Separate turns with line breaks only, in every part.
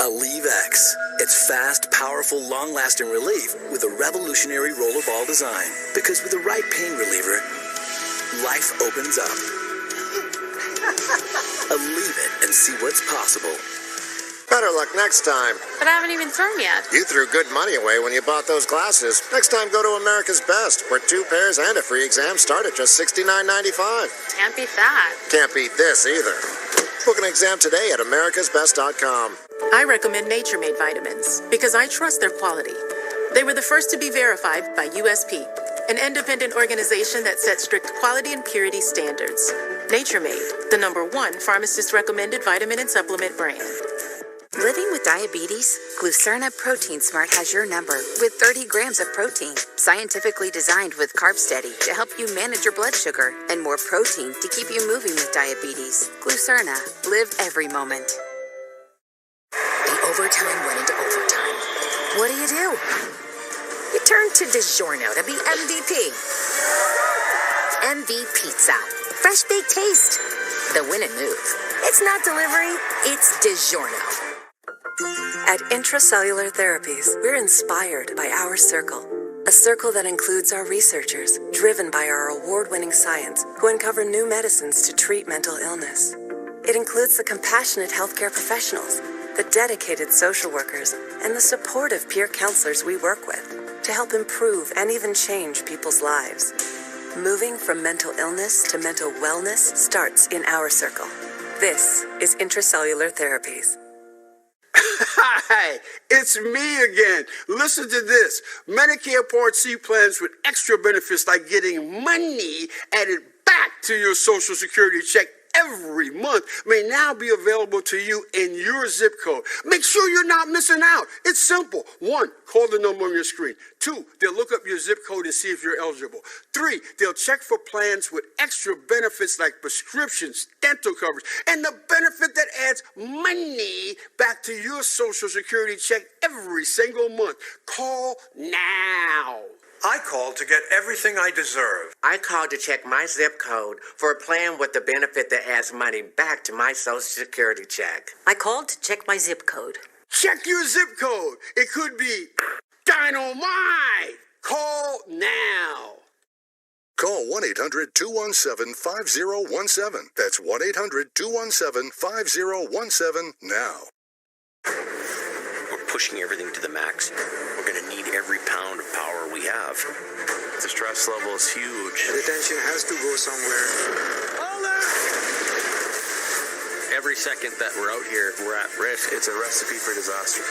Aleve X. It's fast, powerful, long-lasting relief with a revolutionary rollerball design. Because with the right pain reliever, life opens up. Aleve it and see what's possible.
Better luck next time.
But I haven't even thrown yet.
You threw good money away when you bought those glasses. Next time, go to America's Best, where 2 pairs and a free exam start at just $69.95.
Can't beat that.
Can't beat this either. Book an exam today at americasbest.com.
I recommend Nature Made vitamins because I trust their quality. They were the first to be verified by USP, an independent organization that sets strict quality and purity standards. Nature Made, the #1 pharmacist-recommended vitamin and supplement brand.
Living with diabetes? Glucerna Protein Smart has your number with 30 grams of protein, scientifically designed with Carb Steady to help you manage your blood sugar, and more protein to keep you moving with diabetes. Glucerna. Live every moment.
The overtime went into overtime. What do? You turn to DiGiorno to be MVP. MV Pizza. Fresh baked taste. The winning move. It's not delivery, it's DiGiorno.
At Intracellular Therapies, we're inspired by our circle. A circle that includes our researchers, driven by our award-winning science, who uncover new medicines to treat mental illness. It includes the compassionate healthcare professionals, the dedicated social workers, and the supportive peer counselors we work with to help improve and even change people's lives. Moving from mental illness to mental wellness starts in our circle. This is Intracellular Therapies.
Hi, it's me again. Listen to this. Medicare Part C plans with extra benefits like getting money added back to your Social Security check every month may now be available to you in your zip code. Make sure you're not missing out. It's simple. 1, call the number on your screen. 2, they'll look up your zip code and see if you're eligible. 3, they'll check for plans with extra benefits like prescriptions, dental coverage, and the benefit that adds money back to your Social Security check every single month. Call now.
I called to get everything I deserve.
I called to check my zip code for a plan with the benefit that adds money back to my Social Security check.
I called to check my zip code.
Check your zip code. It could be dynamite. Call now.
Call 1-800-217-5017. That's 1-800-217-5017 now.
We're pushing everything to the max. We're going to need every pound of power we have. The stress level is huge.
The tension has to go somewhere.
Every second that we're out here, we're at risk. It's a recipe for disaster.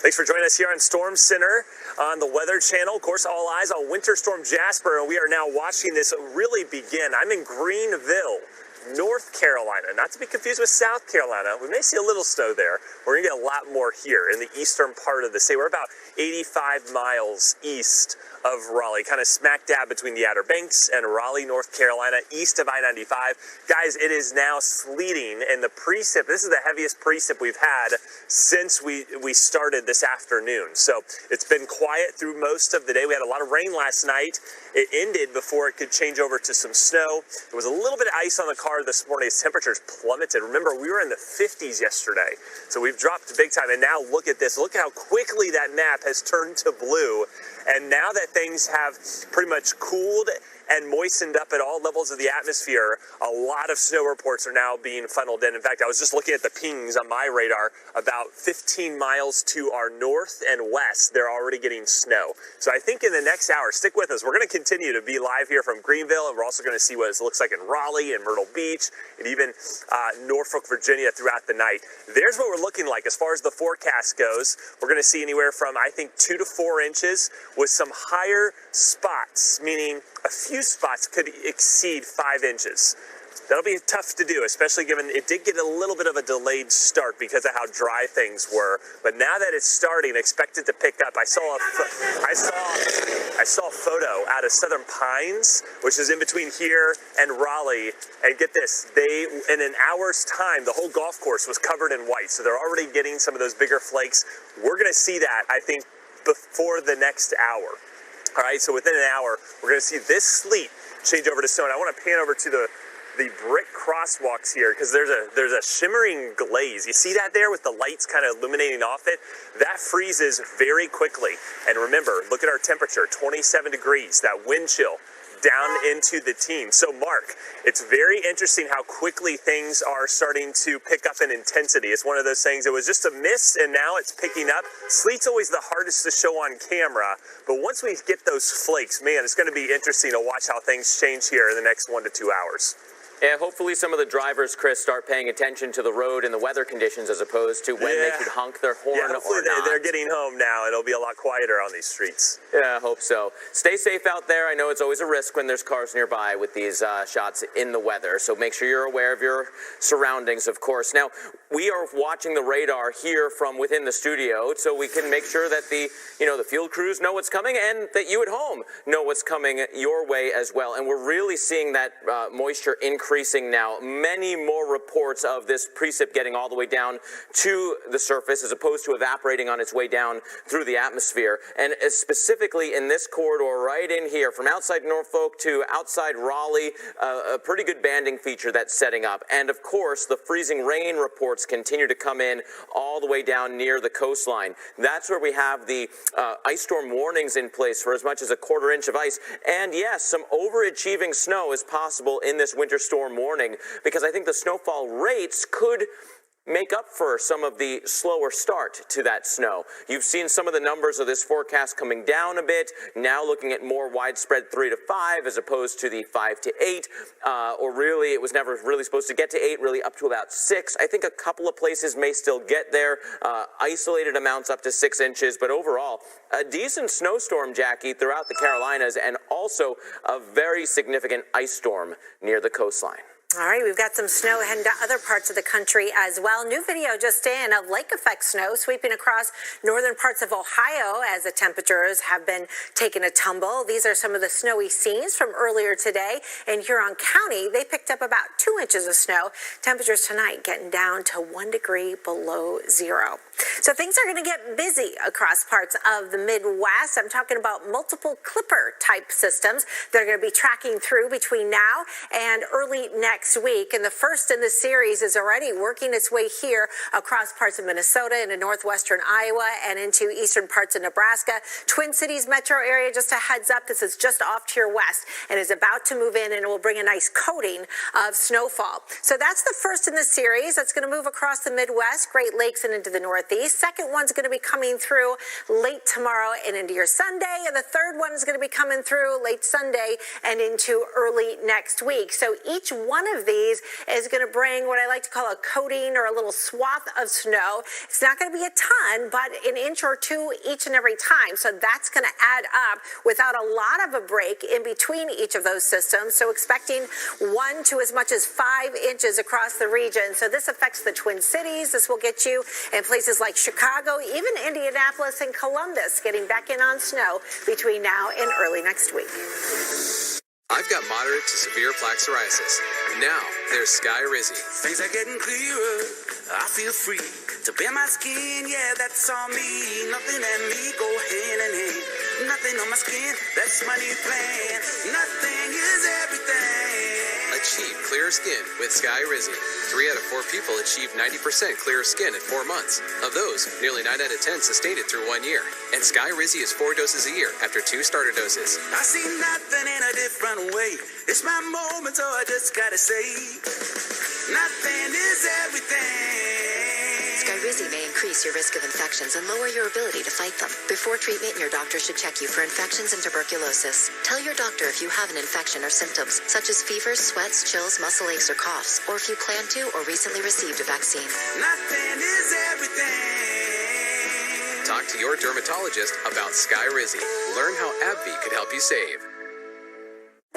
Thanks for joining us here on Storm Center on the Weather Channel. Of course, all eyes on Winter Storm Jasper, and we are now watching this really begin. I'm in Greenville, North Carolina, not to be confused with South Carolina. We may see a little snow there. We're going to get a lot more here in the eastern part of the state. We're about 85 miles east of Raleigh, kind of smack dab between the Outer Banks and Raleigh, North Carolina, east of I-95. Guys, it is now sleeting, and the precip, this is the heaviest precip we've had since we started this afternoon. So it's been quiet through most of the day. We had a lot of rain last night. It ended before it could change over to some snow. There was a little bit of ice on the car car this morning as temperatures plummeted. Remember, we were in the 50s yesterday, so we've dropped big time. And now look at this. Look at how quickly that map has turned to blue. And now that things have pretty much cooled and moistened up at all levels of the atmosphere, a lot of snow reports are now being funneled in. In fact, I was just looking at the pings on my radar. About 15 miles to our north and west, they're already getting snow. So I think in the next hour, stick with us. We're going to continue to be live here from Greenville, and we're also going to see what it looks like in Raleigh and Myrtle Beach and even Norfolk, Virginia throughout the night. There's what we're looking like as far as the forecast goes. We're going to see anywhere from, I think, 2 to 4 inches with some higher spots, meaning a few spots could exceed 5 inches. That'll be tough to do, especially given it did get a little bit of a delayed start because of how dry things were. But now that it's starting, expect it to pick up. I saw a photo out of Southern Pines, which is in between here and Raleigh. And get this, in an hour's time, the whole golf course was covered in white. So they're already getting some of those bigger flakes. We're going to see that, I think, before the next hour. All right, so within an hour, we're going to see this sleet change over to snow. And I want to pan over to the brick crosswalks here because there's a shimmering glaze. You see that there with the lights kind of illuminating off it? That freezes very quickly. And remember, look at our temperature, 27 degrees, that wind chill down into the teens. So Mark, it's very interesting how quickly things are starting to pick up in intensity. It's one of those things, it was just a mist and now it's picking up. Sleet's always the hardest to show on camera, but once we get those flakes, man, it's going to be interesting to watch how things change here in the next 1 to 2 hours.
Yeah, hopefully some of the drivers, Chris, start paying attention to the road and the weather conditions as opposed to when they should honk their horn or not.
They're getting home now. It'll be a lot quieter on these streets.
Yeah, I hope so. Stay safe out there. I know it's always a risk when there's cars nearby with these shots in the weather, so make sure you're aware of your surroundings, of course. Now, we are watching the radar here from within the studio so we can make sure that the field crews know what's coming and that you at home know what's coming your way as well. And we're really seeing that moisture increasing now. Many more reports of this precip getting all the way down to the surface as opposed to evaporating on its way down through the atmosphere. And specifically in this corridor right in here, from outside Norfolk to outside Raleigh, a pretty good banding feature that's setting up. And of course, the freezing rain reports continue to come in all the way down near the coastline. That's where we have the ice storm warnings in place for as much as a 1/4 inch of ice. And yes, some overachieving snow is possible in this winter storm warning because I think the snowfall rates could make up for some of the slower start to that snow. You've seen some of the numbers of this forecast coming down a bit, now looking at more widespread 3 to 5 as opposed to the 5 to 8, or really it was never really supposed to get to 8, really up to about 6. I think a couple of places may still get there, isolated amounts up to 6 inches, but overall, a decent snowstorm, Jackie, throughout the Carolinas, and also a very significant ice storm near the coastline.
All right, we've got some snow heading to other parts of the country as well. New video just in of lake effect snow sweeping across northern parts of Ohio as the temperatures have been taking a tumble. These are some of the snowy scenes from earlier today. In Huron County, they picked up about 2 inches of snow. Temperatures tonight getting down to 1 degree below zero. So things are going to get busy across parts of the Midwest. I'm talking about multiple clipper type systems that are going to be tracking through between now and early next week. And the first in the series is already working its way here across parts of Minnesota into northwestern Iowa and into eastern parts of Nebraska. Twin Cities metro area, just a heads up, this is just off to your west and is about to move in and it will bring a nice coating of snowfall. So that's the first in the series. That's going to move across the Midwest, Great Lakes and into the Northeast. Second one's going to be coming through late tomorrow and into your Sunday. And the third one is going to be coming through late Sunday and into early next week. So each one of these is going to bring what I like to call a coating or a little swath of snow. It's not going to be a ton, but an inch or two each and every time. So that's going to add up without a lot of a break in between each of those systems. So expecting 1 to as much as 5 inches across the region. So this affects the Twin Cities. This will get you in places like Chicago, even Indianapolis and Columbus getting back in on snow between now and early next week.
I've got moderate to severe plaque psoriasis. Now, there's Sky Rizzy.
Things are getting clearer. I feel free to bare my skin. Yeah, that's all me. Nothing and me go hand in hand. Nothing on my skin, that's my new plan. Nothing is everything.
Achieve clearer skin with Sky Rizzy. 3 out of 4 people achieve 90% clearer skin in 4 months. Of those, nearly 9 out of 10 sustained it through 1 year. And Sky Rizzy is 4 doses a year after 2 starter doses.
I see nothing in a different way. It's my moment, so I just gotta say, nothing is everything.
Skyrizi may increase your risk of infections and lower your ability to fight them. Before treatment, your doctor should check you for infections and tuberculosis. Tell your doctor if you have an infection or symptoms, such as fevers, sweats, chills, muscle aches, or coughs, or if you plan to or recently received a vaccine.
Nothing is everything.
Talk to your dermatologist about Skyrizi. Learn how AbbVie could help you save.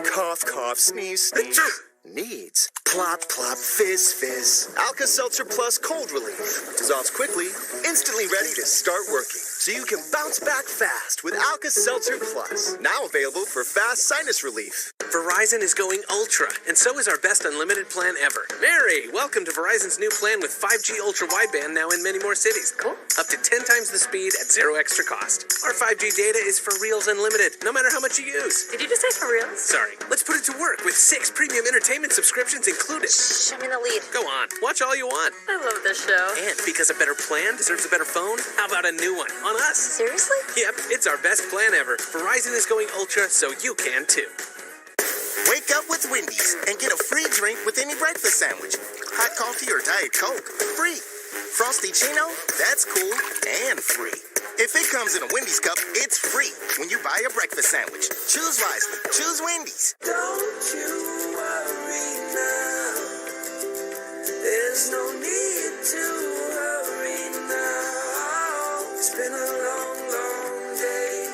Cough, cough, sneeze, sneeze. Needs. Plop, plop, fizz, fizz. Alka-Seltzer Plus Cold Relief. Dissolves quickly, instantly ready to start working. So you can bounce back fast with Alka-Seltzer Plus. Now available for fast sinus relief.
Verizon is going ultra, and so is our best unlimited plan ever. Mary, welcome to Verizon's new plan with 5G ultra wideband now in many more cities. Cool. Up to 10 times the speed at 0 extra cost. Our 5G data is for reals unlimited, no matter how much you use.
Did you just say for reals?
Sorry. Let's put it to work with 6 premium entertainment subscriptions included.
Shh, I'm in the lead.
Go on. Watch all you want.
I love this show.
And because a better plan deserves a better phone, how about a new one on us?
Seriously?
Yep, it's our best plan ever. Verizon is going ultra, so you can too.
Wake up with Wendy's and get a free drink with any breakfast sandwich. Hot coffee or Diet Coke, free. Frosty Chino, that's cool and free. If it comes in a Wendy's cup, it's free when you buy a breakfast sandwich. Choose wisely. Choose Wendy's.
Don't you worry now. There's no need to worry now. It's been a long, long day,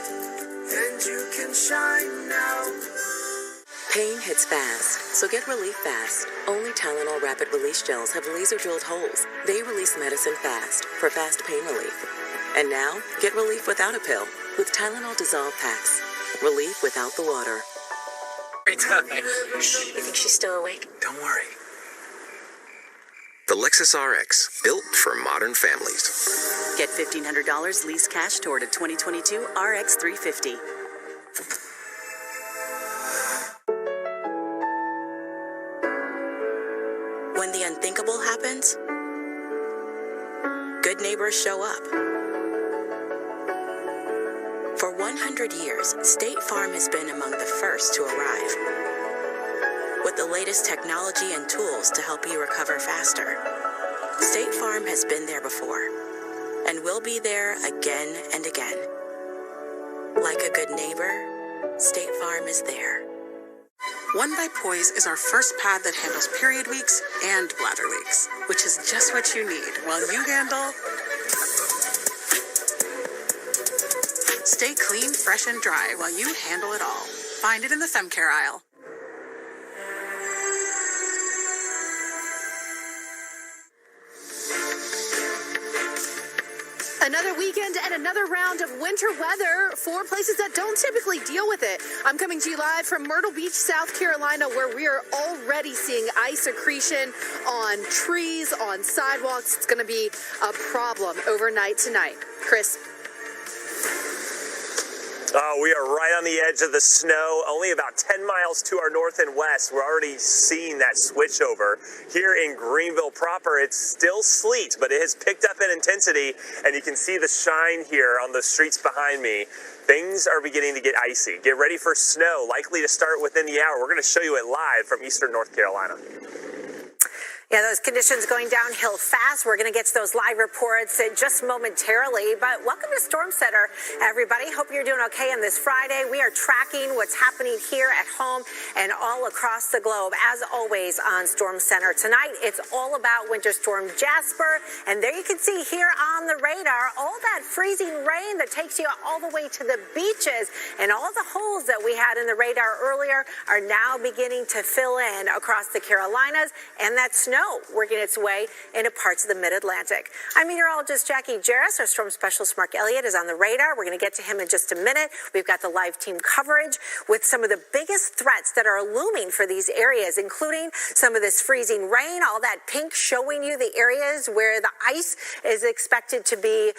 and you can shine now.
Pain hits fast, so get relief fast. Only Tylenol Rapid Release Gels have laser-drilled holes. They release medicine fast for fast pain relief. And now, get relief without a pill with Tylenol Dissolve Packs. Relief without the water.
You think she's still awake?
Don't worry. The Lexus RX, built for modern families.
Get $1,500 lease cash toward a 2022 RX 350.
When the unthinkable happens, good neighbors show up. For 100 years, State Farm has been among the first to arrive, with the latest technology and tools to help you recover faster. State Farm has been there before, and will be there again and again. Like a good neighbor, State Farm is there.
One by Poise is our first pad that handles period weeks and bladder leaks, which is just what you need while you handle... Stay clean, fresh, and dry while you handle it all. Find it in the FemCare aisle.
Another weekend and another round of winter weather for places that don't typically deal with it. I'm coming to you live from Myrtle Beach, South Carolina, where we are already seeing ice accretion on trees, on sidewalks. It's going to be a problem overnight tonight. Chris.
We are right on the edge of the snow, only about 10 miles to our north and west. We're already seeing that switch over. Here in Greenville proper, it's still sleet, but it has picked up in intensity, and you can see the shine here on the streets behind me. Things are beginning to get icy. Get ready for snow, likely to start within the hour. We're going to show you it live from eastern North Carolina.
Yeah, those conditions going downhill fast. We're going to get to those live reports just momentarily. But welcome to Storm Center, everybody. Hope you're doing okay on this Friday. We are tracking what's happening here at home and all across the globe, as always, on Storm Center. Tonight, it's all about Winter Storm Jasper. And there you can see here on the radar all that freezing rain that takes you all the way to the beaches. And all the holes that we had in the radar earlier are now beginning to fill in across the Carolinas. And that snow snow working its way into parts of the mid-Atlantic. I'm meteorologist Jackie Jarris. Our storm specialist Mark Elliott is on the radar. We're going to get to him in just a minute. We've got the live team coverage with some of the biggest threats that are looming for these areas, including some of this freezing rain, all that pink showing you the areas where the ice is expected to be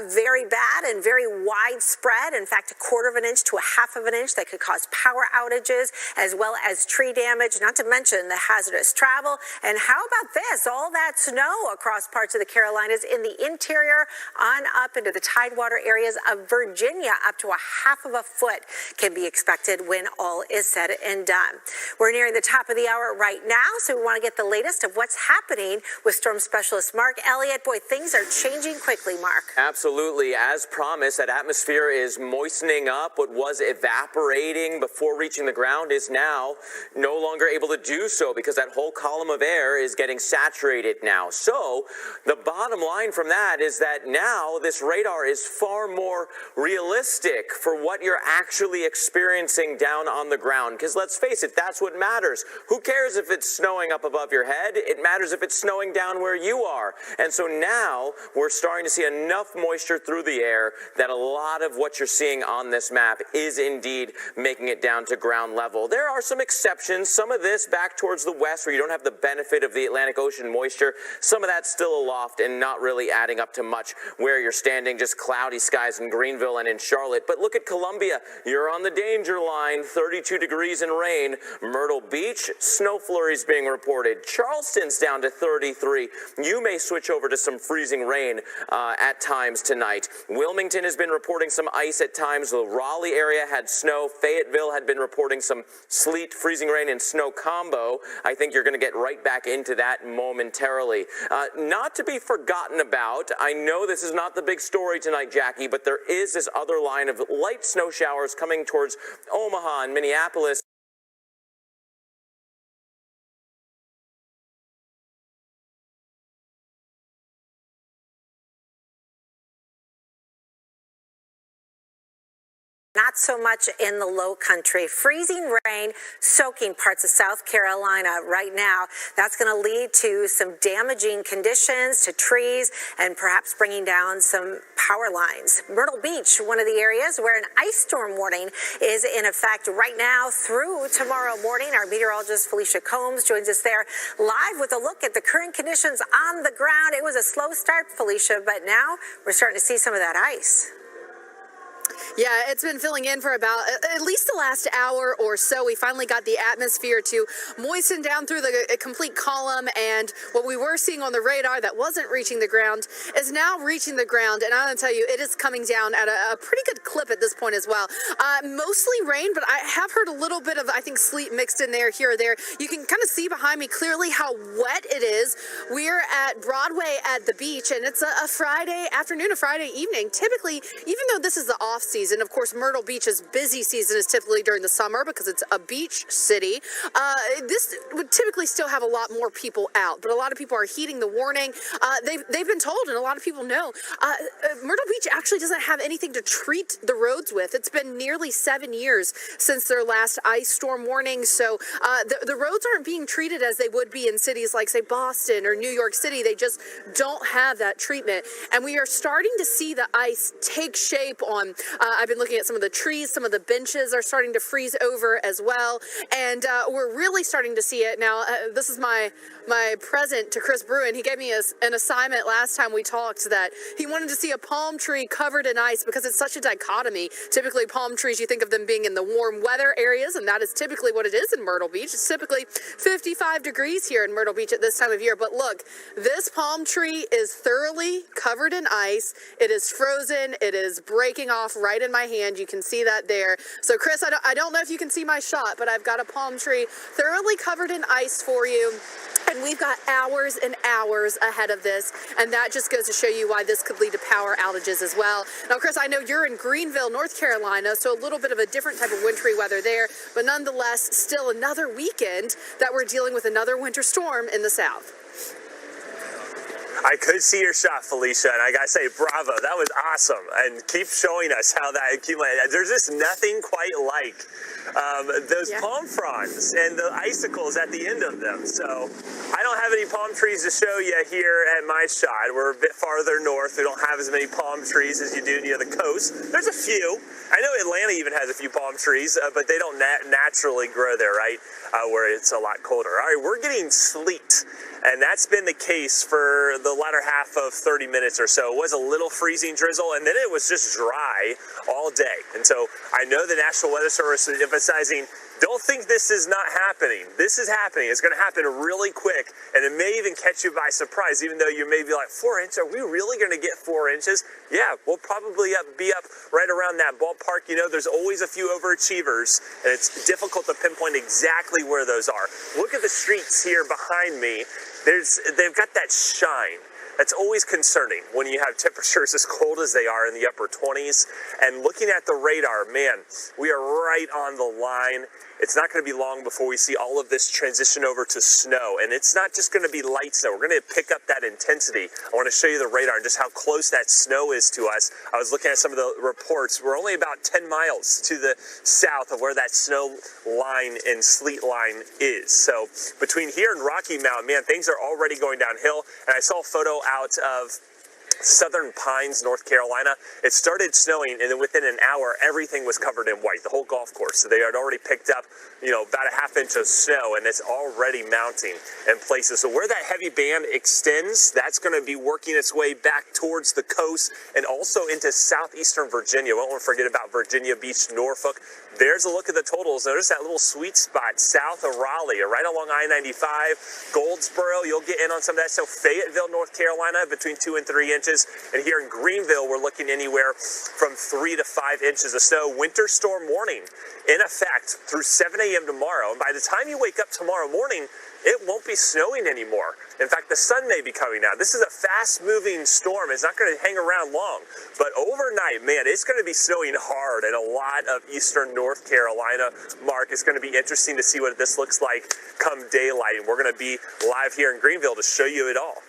very bad and very widespread. In fact, 1/4 of an inch to 1/2 of an inch that could cause power outages as well as tree damage, not to mention the hazardous travel. And how about this? All that snow across parts of the Carolinas in the interior on up into the tidewater areas of Virginia. Up to 1/2 foot can be expected when all is said and done. We're nearing the top of the hour right now, so we want to get the latest of what's happening with storm specialist Mark Elliott. Boy, things are changing quickly, Mark.
Absolutely. As promised, that atmosphere is moistening up. What was evaporating before reaching the ground is now no longer able to do so because that whole column of air is getting saturated now. So the bottom line from that is that now this radar is far more realistic for what you're actually experiencing down on the ground. Because let's face it, that's what matters. Who cares if it's snowing up above your head? It matters if it's snowing down where you are. And so now we're starting to see enough moisture through the air that a lot of what you're seeing on this map is indeed making it down to ground level. There are some exceptions. Some of this back towards the west where you don't have the benefit of the Atlantic Ocean moisture. Some of that's still aloft and not really adding up to much where you're standing. Just cloudy skies in Greenville and in Charlotte. But look at Columbia. You're on the danger line. 32 degrees and rain. Myrtle Beach, snow flurries being reported. Charleston's down to 33. You may switch over to some freezing rain at times tonight. Wilmington has been reporting some ice at times. The Raleigh area had snow. Fayetteville had been reporting some sleet, freezing rain, and snow combo. I think you're going to get right back into that momentarily. Not to be forgotten about, I know this is not the big story tonight, Jackie, but there is this other line of light snow showers coming towards Omaha and Minneapolis.
Not so much in the low country. Freezing rain soaking parts of South Carolina right now. That's going to lead to some damaging conditions to trees and perhaps bringing down some power lines. Myrtle Beach, one of the areas where an ice storm warning is in effect right now through tomorrow morning. Our meteorologist Felicia Combs joins us there live with a look at the current conditions on the ground. It was a slow start, Felicia, but now we're starting to see some of that ice.
Yeah, it's been filling in for about at least the last hour or so. We finally got the atmosphere to moisten down through the complete column, and what we were seeing on the radar that wasn't reaching the ground is now reaching the ground, and I'm going to tell you, it is coming down at a pretty good clip at this point as well. Mostly rain, but I have heard a little bit of, I think, sleet mixed in there, here or there. You can kind of see behind me clearly how wet it is. We're at Broadway at the beach, and it's a Friday afternoon, a Friday evening. Typically, even though this is the off season, of course, Myrtle Beach's busy season is typically during the summer because it's a beach city. This would typically still have a lot more people out, but a lot of people are heeding the warning. They've been told, and a lot of people know, Myrtle Beach actually doesn't have anything to treat the roads with. It's been nearly 7 years since their last ice storm warning, so the roads aren't being treated as they would be in cities like, say, Boston or New York City. They just don't have that treatment, and we are starting to see the ice take shape on I've been looking at some of the trees, some of the benches are starting to freeze over as well, and we're really starting to see it now. This is my present to Chris Bruin. He gave me an assignment last time we talked that he wanted to see a palm tree covered in ice because it's such a dichotomy. Typically, palm trees, you think of them being in the warm weather areas, and that is typically what it is in Myrtle Beach. It's typically 55 degrees here in Myrtle Beach at this time of year, but look, this palm tree is thoroughly covered in ice. It is frozen. It is breaking off right in my hand. You can see that there. So Chris, I don't know if you can see my shot, but I've got a palm tree thoroughly covered in ice for you. And we've got hours and hours ahead of this, and that just goes to show you why this could lead to power outages as well. Now, Chris, I know you're in Greenville, North Carolina, so a little bit of a different type of wintry weather there, but nonetheless, still another weekend that we're dealing with another winter storm in the south.
I could see your shot, Felicia, and I gotta say, bravo, that was awesome. And keep showing us how that accumulated. There's just nothing quite like those palm fronds and the icicles at the end of them. So I don't have have any palm trees to show you here at my shot. We're a bit farther north. We don't have as many palm trees as you do near the coast. There's a few. I know Atlanta even has a few palm trees, but they don't naturally grow there, right? Where it's a lot colder. All right, we're getting sleet. And that's been the case for the latter half of 30 minutes or so. It was a little freezing drizzle, and then it was just dry all day. And so I know the National Weather Service is emphasizing, don't think this is not happening. This is happening. It's going to happen really quick, and it may even catch you by surprise, even though you may be like, 4 inches? Are we really going to get 4 inches? Yeah, we'll probably be up right around that ballpark. You know, there's always a few overachievers, and it's difficult to pinpoint exactly where those are. Look at the streets here behind me. They've got that shine. That's always concerning when you have temperatures as cold as they are in the upper 20s. And looking at the radar, man, we are right on the line. It's not going to be long before we see all of this transition over to snow. And it's not just going to be light snow. We're going to pick up that intensity. I want to show you the radar and just how close that snow is to us. I was looking at some of the reports. We're only about 10 miles to the south of where that snow line and sleet line is. So between here and Rocky Mountain, man, things are already going downhill. And I saw a photo out of Southern Pines, North Carolina. It started snowing, and then within an hour, everything was covered in white, the whole golf course. So they had already picked up, about a half inch of snow, and it's already mounting in places. So where that heavy band extends, that's going to be working its way back towards the coast and also into southeastern Virginia. We won't want to forget about Virginia Beach, Norfolk. There's a look at the totals. Notice that little sweet spot south of Raleigh, right along I-95. Goldsboro, you'll get in on some of that. So Fayetteville, North Carolina, between 2 and 3 inches. And here in Greenville, we're looking anywhere from 3 to 5 inches of snow. Winter storm warning in effect through 7 a.m. tomorrow. And by the time you wake up tomorrow morning, it won't be snowing anymore. In fact, the sun may be coming out. This is a fast-moving storm. It's not going to hang around long. But overnight, man, it's going to be snowing hard in a lot of eastern North Carolina. Mark, it's going to be interesting to see what this looks like come daylight. And we're going to be live here in Greenville to show you it all.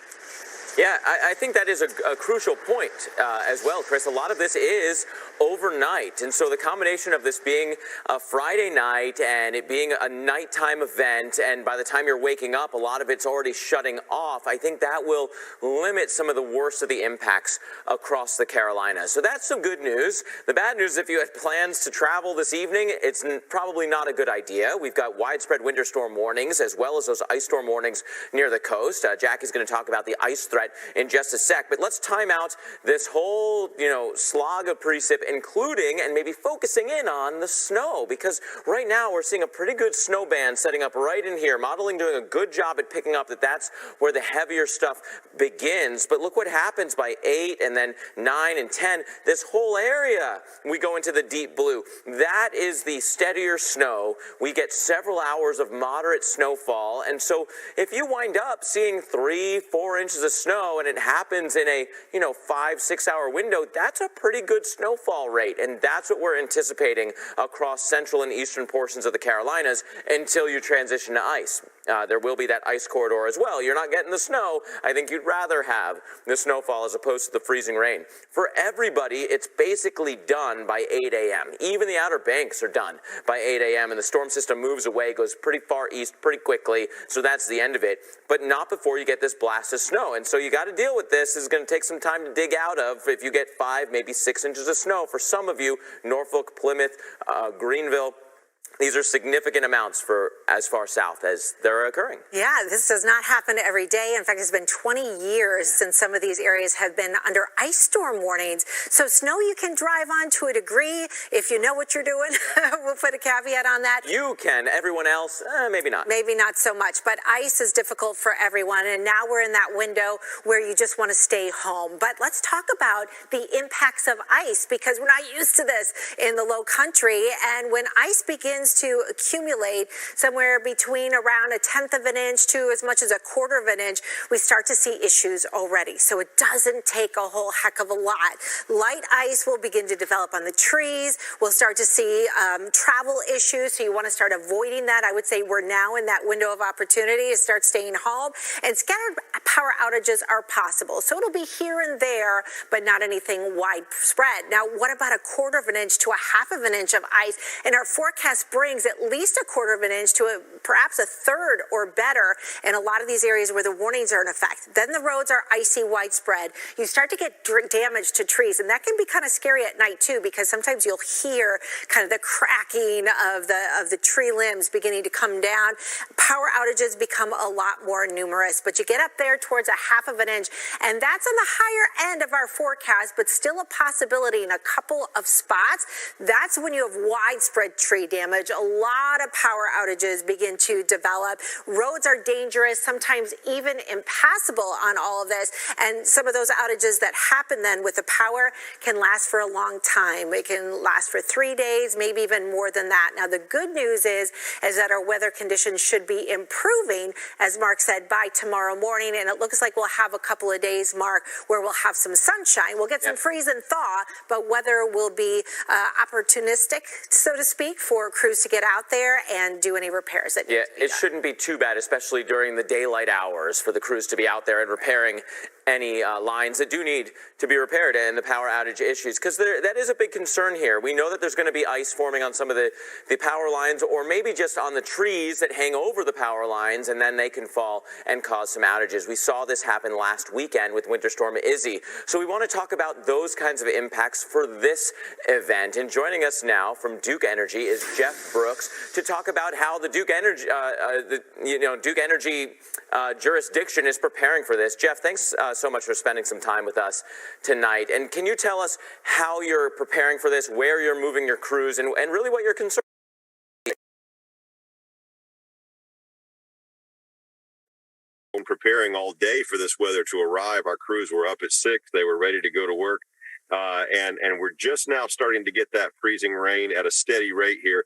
Yeah, I think that is a crucial point as well, Chris. A lot of this is overnight. And so the combination of this being a Friday night and it being a nighttime event, and by the time you're waking up, a lot of it's already shutting off, I think that will limit some of the worst of the impacts across the Carolinas. So that's some good news. The bad news, if you had plans to travel this evening, it's probably not a good idea. We've got widespread winter storm warnings as well as those ice storm warnings near the coast. Jackie's going to talk about the ice threat in just a sec, but let's time out this whole, slog of precip, including and maybe focusing in on the snow, because right now we're seeing a pretty good snow band setting up right in here. Modeling doing a good job at picking up that that's where the heavier stuff begins, but look what happens by 8 and then 9 and 10. This whole area, we go into the deep blue. That is the steadier snow. We get several hours of moderate snowfall, and so if you wind up seeing 3-4 inches of snow and it happens in a 5-6 hour window, that's a pretty good snowfall rate, and that's what we're anticipating across central and eastern portions of the Carolinas until you transition to ice. There will be that ice corridor as well. You're not getting the snow. I think you'd rather have the snowfall as opposed to the freezing rain. For everybody, it's basically done by 8 a.m. Even the Outer Banks are done by 8 a.m. and the storm system moves away, goes pretty far east pretty quickly, so that's the end of it, but not before you get this blast of snow. And so you got to deal with this. It's going to take some time to dig out of if you get 5, maybe 6 inches of snow. For some of you, Norfolk, Plymouth, Greenville, these are significant amounts for as far south as they're occurring.
Yeah, this does not happen every day. In fact, it's been 20 years since some of these areas have been under ice storm warnings. So snow you can drive on to a degree if you know what you're doing. We'll put a caveat on that.
You can. Everyone else, maybe not.
Maybe not so much. But ice is difficult for everyone. And now we're in that window where you just want to stay home. But let's talk about the impacts of ice, because we're not used to this in the low country. And when ice begins to accumulate somewhere between around 1/10 of an inch to as much as 1/4 of an inch, we start to see issues already. So it doesn't take a whole heck of a lot. Light ice will begin to develop on the trees. We'll start to see travel issues. So you want to start avoiding that. I would say we're now in that window of opportunity to start staying home, and scattered power outages are possible. So it'll be here and there, but not anything widespread. Now, what about 1/4 of an inch to 1/2 of an inch of ice? And our forecast brings at least a quarter of an inch to perhaps a third or better in a lot of these areas where the warnings are in effect. Then the roads are icy widespread. You start to get damage to trees, and that can be kind of scary at night too, because sometimes you'll hear kind of the cracking of the tree limbs beginning to come down. Power outages become a lot more numerous, but you get up there towards a half of an inch, and that's on the higher end of our forecast, but still a possibility in a couple of spots. That's when you have widespread tree damage. A lot of power outages begin to develop. Roads are dangerous, sometimes even impassable on all of this, and some of those outages that happen then with the power can last for a long time. It can last for 3 days, maybe even more than that. Now, the good news is that our weather conditions should be improving, as Mark said, by tomorrow morning, and it looks like we'll have a couple of days, Mark, where we'll have some sunshine. We'll get some freeze and thaw, but weather will be opportunistic, so to speak, for crews to get out there and do any repairs that need to be done.
It shouldn't be too bad, especially during the daylight hours, for the crews to be out there and repairing any lines that do need to be repaired and the power outage issues, because that is a big concern here. We know that there's going to be ice forming on some of the power lines, or maybe just on the trees that hang over the power lines, and then they can fall and cause some outages. We saw this happen last weekend with Winter Storm Izzy. So we want to talk about those kinds of impacts for this event. And joining us now from Duke Energy is Jeff Brooks to talk about how the Duke Energy, Duke Energy jurisdiction is preparing for this. Jeff, thanks so much for spending some time with us tonight. And can you tell us how you're preparing for this, where you're moving your crews, and really what your concern?
Preparing all day for this weather to arrive. Our crews were up at 6. They were ready to go to work. And we're just now starting to get that freezing rain at a steady rate here.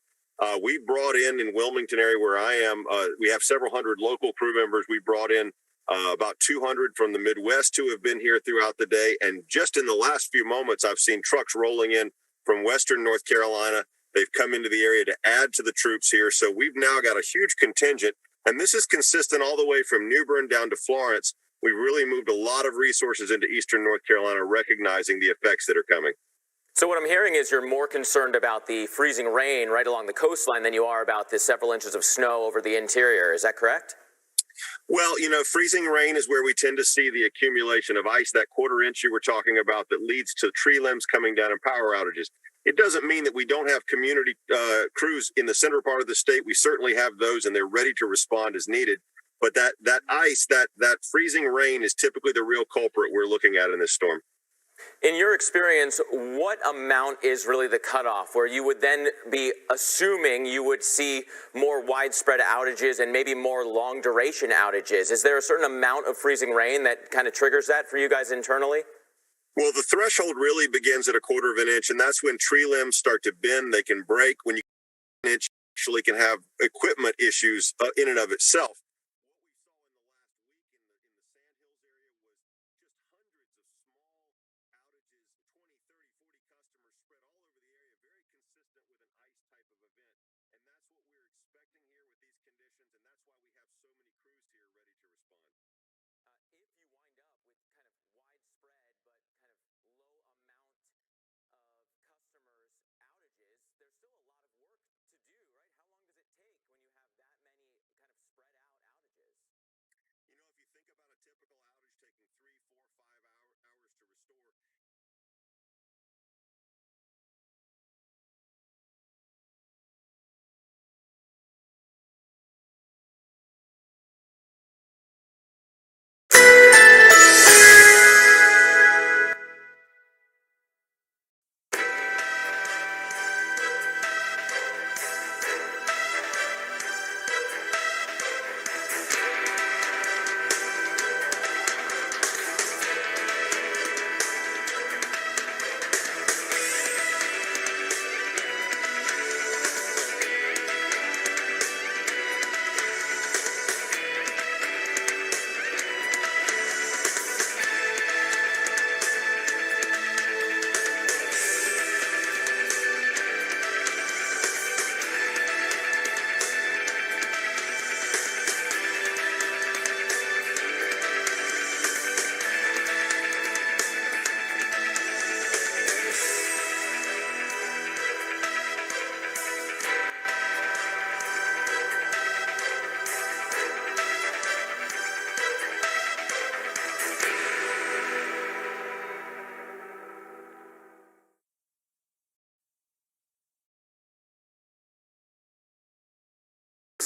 We brought in Wilmington area where I am, we have several hundred local crew members. We brought in about 200 from the Midwest who have been here throughout the day. And just in the last few moments, I've seen trucks rolling in from Western North Carolina. They've come into the area to add to the troops here. So we've now got a huge contingent. And this is consistent all the way from New Bern down to Florence. We really moved a lot of resources into Eastern North Carolina, recognizing the effects that are coming.
So what I'm hearing is you're more concerned about the freezing rain right along the coastline than you are about the several inches of snow over the interior. Is that correct?
Well, freezing rain is where we tend to see the accumulation of ice, that quarter inch you were talking about that leads to tree limbs coming down and power outages. It doesn't mean that we don't have community crews in the central part of the state. We certainly have those, and they're ready to respond as needed. But that ice, that freezing rain is typically the real culprit we're looking at in this storm.
In your experience, what amount is really the cutoff where you would then be assuming you would see more widespread outages and maybe more long duration outages? Is there a certain amount of freezing rain that kind of triggers that for you guys internally?
Well, the threshold really begins at a quarter of an inch, and that's when tree limbs start to bend. They can break. When you actually can have equipment issues in and of itself.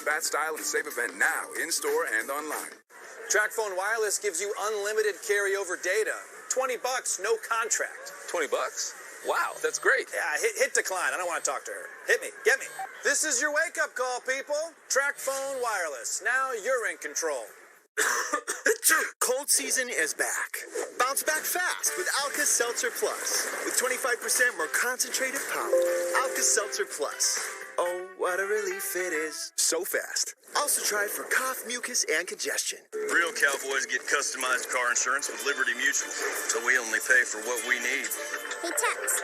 This Bat Style and Save event now, in-store and online.
TracFone Wireless gives you unlimited carryover data. $20, no contract.
$20? Wow, that's great.
Yeah, hit decline. I don't want to talk to her. Hit me. Get me. This is your wake-up call, people. TracFone Wireless. Now you're in control.
Cold season is back. Bounce back fast with Alka-Seltzer Plus. With 25% more concentrated power. Alka-Seltzer Plus. Oh, what a relief it is. So fast. Also tried for cough, mucus, and congestion.
Real cowboys get customized car insurance with Liberty Mutual, so we only pay for what we need.
Hey, Tex.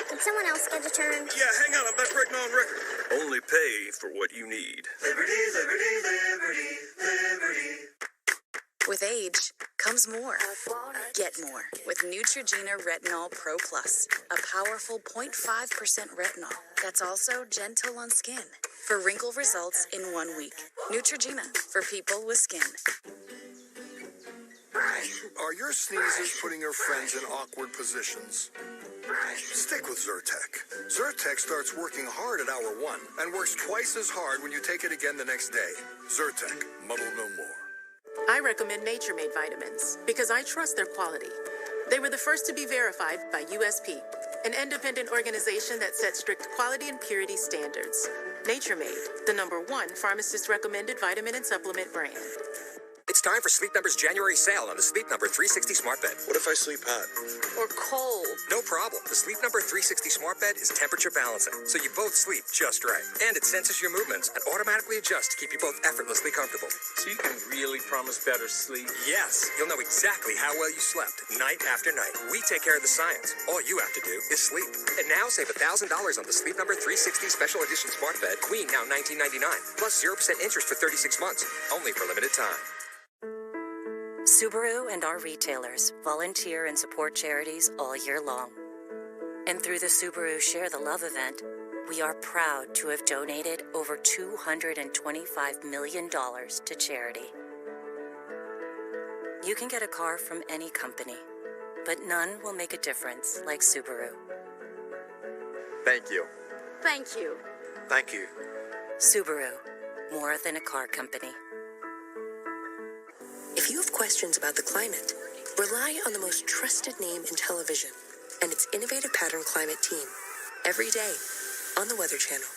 Did someone else get a turn?
Yeah, hang on, I'm back right now on record. Only pay for what you need.
Liberty, liberty, liberty, liberty.
With age comes more. Get more with Neutrogena Retinol Pro Plus, a powerful 0.5% retinol that's also gentle on skin for wrinkle results in 1 week. Neutrogena for people with skin.
Are your sneezes putting your friends in awkward positions? Stick with Zyrtec. Zyrtec starts working hard at hour 1 and works twice as hard when you take it again the next day. Zyrtec, muddle no more.
I recommend Nature Made vitamins because I trust their quality. They were the first to be verified by USP, an independent organization that sets strict quality and purity standards. Nature Made, the #1 pharmacist-recommended vitamin and supplement brand.
It's time for Sleep Number's January sale on the Sleep Number 360 Smart Bed.
What if I sleep hot?
Or cold.
No problem. The Sleep Number 360 Smart Bed is temperature balancing, so you both sleep just right. And it senses your movements and automatically adjusts to keep you both effortlessly comfortable.
So you can really promise better sleep?
Yes, you'll know exactly how well you slept night after night. We take care of the science. All you have to do is sleep. And now save $1,000 on the Sleep Number 360 Special Edition Smart Bed, Queen, now $19.99, plus 0% interest for 36 months, only for limited time.
Subaru and our retailers volunteer and support charities all year long. And through the Subaru Share the Love event, we are proud to have donated over $225 million to charity. You can get a car from any company, but none will make a difference like Subaru.
Thank you.
Thank you.
Thank you.
Subaru, more than a car company.
If you have questions about the climate, rely on the most trusted name in television and its innovative pattern climate team every day on the Weather Channel.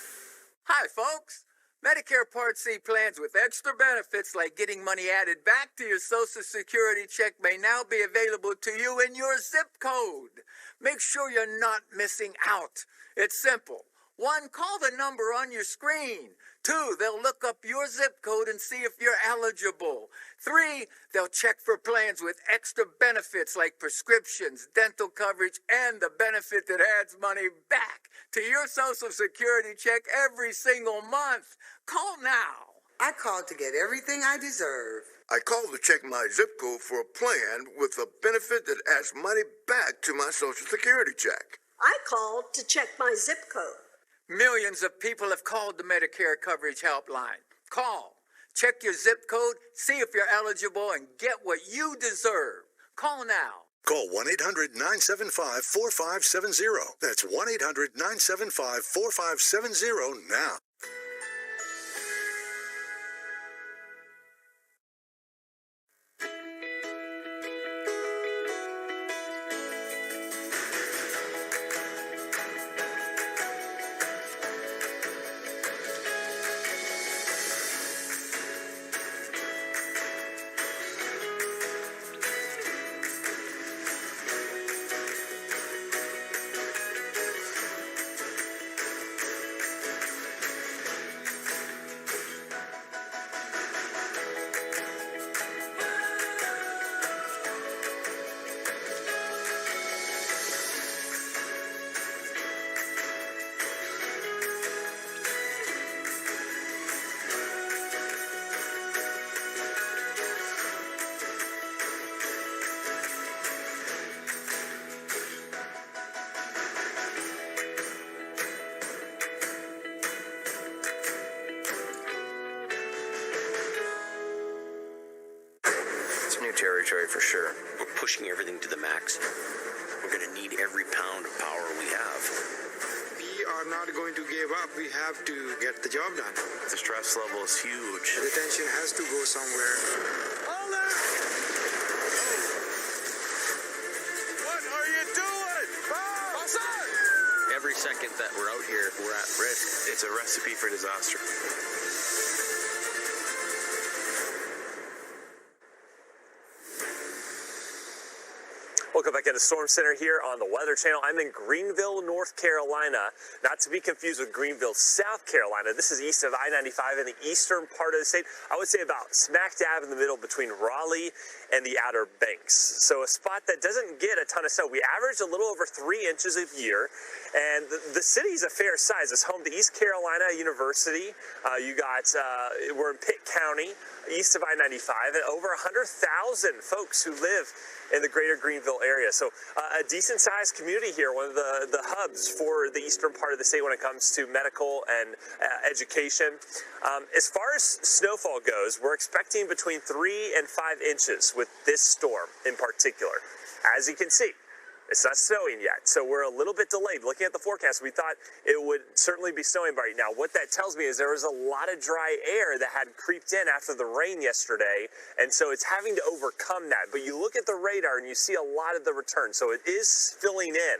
Hi, folks. Medicare Part C plans with extra benefits like getting money added back to your Social Security check may now be available to you in your zip code. Make sure you're not missing out. It's simple. 1, call the number on your screen. 2, they'll look up your zip code and see if you're eligible. 3, they'll check for plans with extra benefits like prescriptions, dental coverage, and the benefit that adds money back to your Social Security check every single month. Call now.
I called to get everything I deserve.
I called to check my zip code for a plan with a benefit that adds money back to my Social Security check.
I called to check my zip code.
Millions of people have called the Medicare Coverage Helpline. Call, check your zip code, see if you're eligible, and get what you deserve. Call now.
Call 1-800-975-4570. That's 1-800-975-4570 now.
Territory for sure. We're pushing everything to the max. We're going to need every pound of power we have.
We are are not going to give up. We have to get the job done.
The stress level is huge.
The tension has to go somewhere.
Hold it! What are you doing?
Every second that we're out here, we're at risk. It's a recipe for disaster.
Welcome back into Storm Center here on the Weather Channel. I'm in Greenville, North Carolina, not to be confused with Greenville, South Carolina. This is east of I-95 in the eastern part of the state. I would say about smack dab in the middle between Raleigh and the Outer Banks. So a spot that doesn't get a ton of snow. We average a little over 3 inches a year, and the city's a fair size. It's home to East Carolina University. We're in Pitt County, east of I-95, and over 100,000 folks who live in the greater Greenville area. So a decent sized community here, one of the hubs for the eastern part of the state when it comes to medical and education. As far as snowfall goes, we're expecting between 3 and 5 inches with this storm in particular. As you can see, it's not snowing yet, so we're a little bit delayed. Looking at the forecast, we thought it would certainly be snowing by now. What that tells me is there was a lot of dry air that had creeped in after the rain yesterday, and so it's having to overcome that. But you look at the radar and you see a lot of the return, so it is filling in.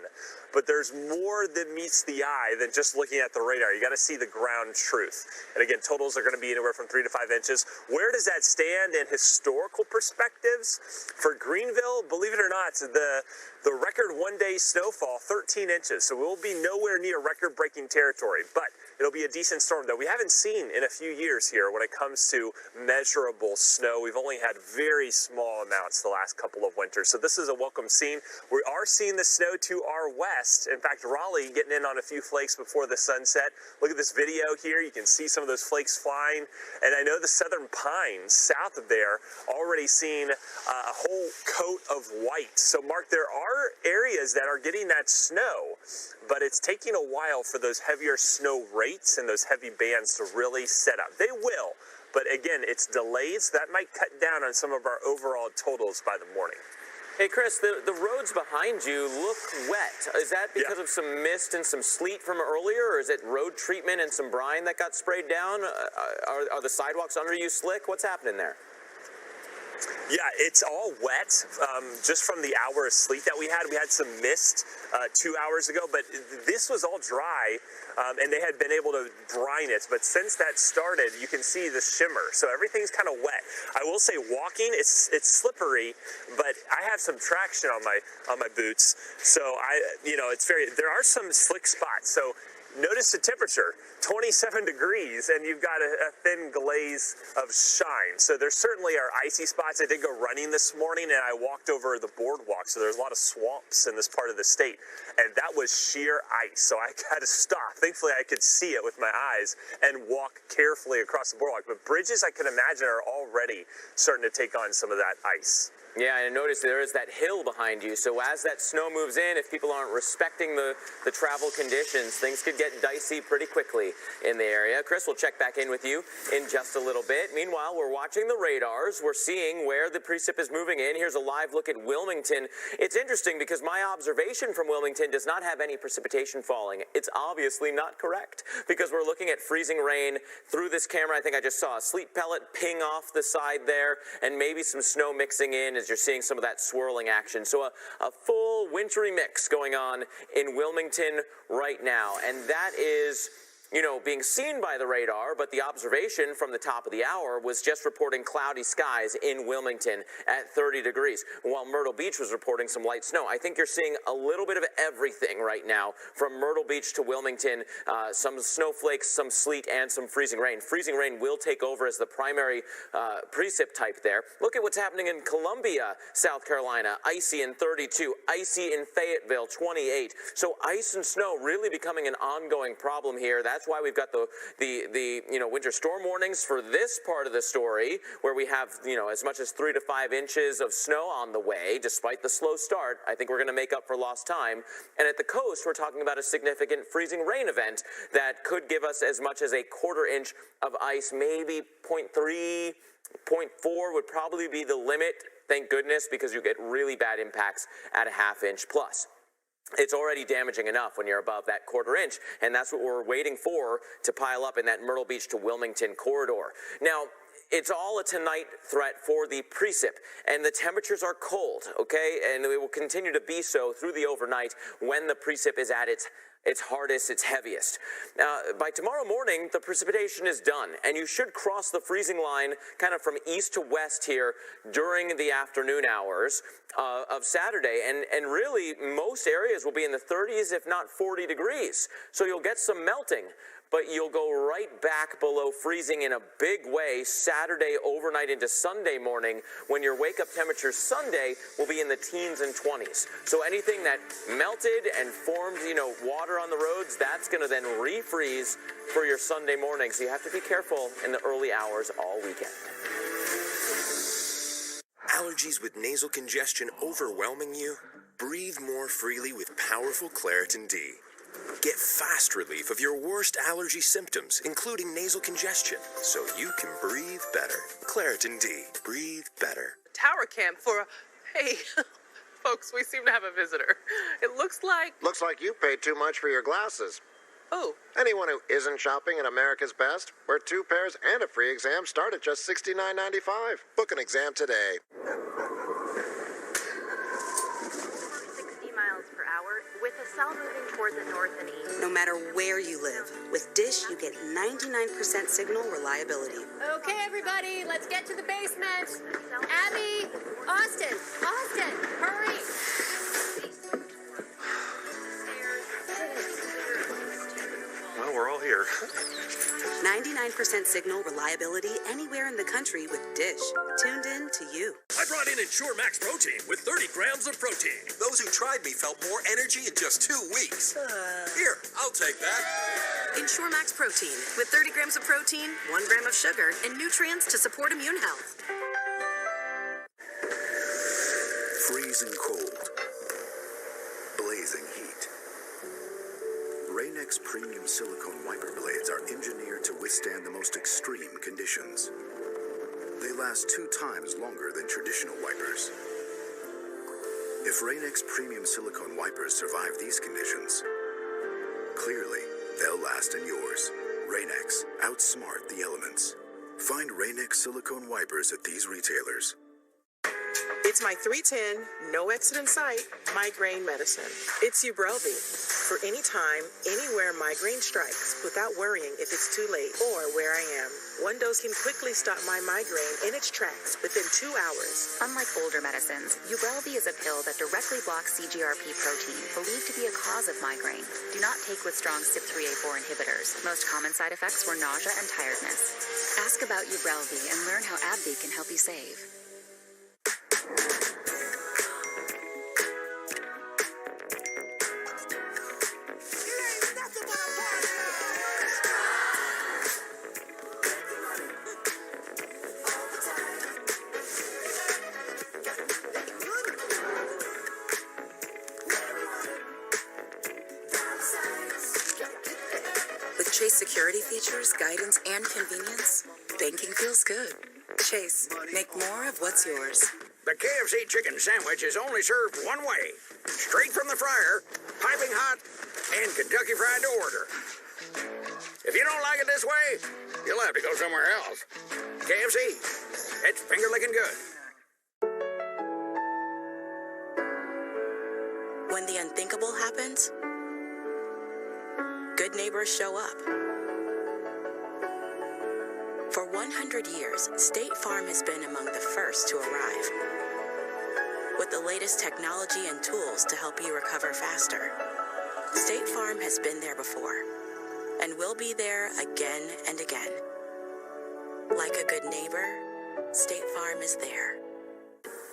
But there's more that meets the eye than just looking at the radar. You got to see the ground truth. And again, totals are going to be anywhere from 3 to 5 inches. Where does that stand in historical perspectives? For Greenville, believe it or not, the record one-day snowfall, 13 inches. So we'll be nowhere near record-breaking territory. But it'll be a decent storm that we haven't seen in a few years here when it comes to measurable snow. We've only had very small amounts the last couple of winters. So this is a welcome scene. We are seeing the snow to our west. In fact, Raleigh getting in on a few flakes before the sunset. Look at this video here. You can see some of those flakes flying. And I know the southern pines south of there already seeing a whole coat of white. So Mark, there are areas that are getting that snow, but it's taking a while for those heavier snow rates and those heavy bands to really set up. They will, but again, it's delayed, so that might cut down on some of our overall totals by the morning.
Hey, Chris, the roads behind you look wet. Is that because of some mist and some sleet from earlier, or is it road treatment and some brine that got sprayed down? Are the sidewalks under you slick? What's happening there?
Yeah, it's all wet just from the hour of sleet that we had. We had some mist 2 hours ago, but this was all dry, and they had been able to brine it. But since that started, you can see the shimmer. So everything's kind of wet. I will say walking, it's slippery, but I have some traction on my boots. So there are some slick spots. So notice the temperature, 27 degrees, and you've got a thin glaze of shine. So there certainly are icy spots. I did go running this morning, and I walked over the boardwalk. So there's a lot of swamps in this part of the state, and that was sheer ice. So I had to stop. Thankfully, I could see it with my eyes and walk carefully across the boardwalk. But bridges, I can imagine, are already starting to take on some of that ice.
Yeah, and notice there is that hill behind you. So as that snow moves in, if people aren't respecting the travel conditions, things could get dicey pretty quickly in the area. Chris, we'll check back in with you in just a little bit. Meanwhile, we're watching the radars. We're seeing where the precip is moving in. Here's a live look at Wilmington. It's interesting because my observation from Wilmington does not have any precipitation falling. It's obviously not correct because we're looking at freezing rain through this camera. I think I just saw a sleet pellet ping off the side there and maybe some snow mixing in as you're seeing some of that swirling action. So a full wintry mix going on in Wilmington right now. And that is, being seen by the radar, but the observation from the top of the hour was just reporting cloudy skies in Wilmington at 30 degrees, while Myrtle Beach was reporting some light snow. I think you're seeing a little bit of everything right now from Myrtle Beach to Wilmington, some snowflakes, some sleet, and some freezing rain. Freezing rain will take over as the primary precip type there. Look at what's happening in Columbia, South Carolina, icy in 32, icy in Fayetteville, 28. So ice and snow really becoming an ongoing problem here. That's why we've got the winter storm warnings for this part of the story, where we have as much as 3 to 5 inches of snow on the way. Despite the slow start, I think we're going to make up for lost time. And at the coast, we're talking about a significant freezing rain event that could give us as much as a 1/4 inch of ice, maybe 0.3, 0.4 would probably be the limit. Thank goodness, because you get really bad impacts at a 1/2 inch plus. it's already damaging enough when you're above that quarter inch, and that's what we're waiting for to pile up in that Myrtle Beach to Wilmington corridor. Now, it's all a tonight threat for the precip, and the temperatures are cold, okay? And it will continue to be so through the overnight when the precip is at its hardest, its heaviest. By tomorrow morning, the precipitation is done, and you should cross the freezing line kind of from east to west here during the afternoon hours of Saturday, and really most areas will be in the 30s, if not 40 degrees. So you'll get some melting, but you'll go right back below freezing in a big way Saturday overnight into Sunday morning, when your wake-up temperature Sunday will be in the teens and 20s. So anything that melted and formed, water on the roads, that's going to then refreeze for your Sunday morning. So you have to be careful in the early hours all weekend.
Allergies with nasal congestion overwhelming you? Breathe more freely with powerful Claritin D. Get fast relief of your worst allergy symptoms, including nasal congestion, so you can breathe better. Claritin D. Breathe better.
Tower camp for hey, folks, we seem to have a visitor. It looks like...
Looks like you paid too much for your glasses.
Oh.
Anyone who isn't shopping at America's Best, where 2 pairs and a free exam start at just $69.95. Book an exam today.
60 miles per hour, with a cell moving towards the north and east.
No matter where you live, with Dish, you get 99% signal reliability.
Okay, everybody, let's get to the basement. Abby, Austin, hurry.
Well, we're all here.
99% signal reliability anywhere in the country with Dish. Tuned in to you.
I brought in Ensure Max Protein with 30 grams of protein.
Those who tried me felt more energy in just 2 weeks. Here, I'll take that.
Ensure Max Protein with 30 grams of protein, 1 gram of sugar, and nutrients to support immune health.
Freezing cold. Blazing heat. Rain-X premium silicone wiper blades are engineered to withstand the most extreme conditions. They last 2 times longer than traditional wipers. If Rain-X premium silicone wipers survive these conditions, clearly they'll last in yours. Rain-X, outsmart the elements. Find Rain-X silicone wipers at these retailers.
It's my 310, no exit in sight, migraine medicine. It's Ubrelvy. For any time, anywhere migraine strikes, without worrying if it's too late or where I am. 1 dose can quickly stop my migraine in its tracks within 2 hours.
Unlike older medicines, Ubrelvy is a pill that directly blocks CGRP protein, believed to be a cause of migraine. Do not take with strong CYP3A4 inhibitors. Most common side effects were nausea and tiredness. Ask about Ubrelvy and learn how AbbVie can help you save. Chase security features, guidance, and convenience, banking feels good. Chase, make more of what's yours.
The KFC chicken sandwich is only served one way. Straight from the fryer, piping hot, and Kentucky Fried to order. If you don't like it this way, you'll have to go somewhere else. KFC, it's finger-licking good.
When the unthinkable happens, good neighbors show up. For 100 years, State Farm has been among the first to arrive, with the latest technology and tools to help you recover faster. State Farm has been there before, and will be there again and again. Like a good neighbor, State Farm is there.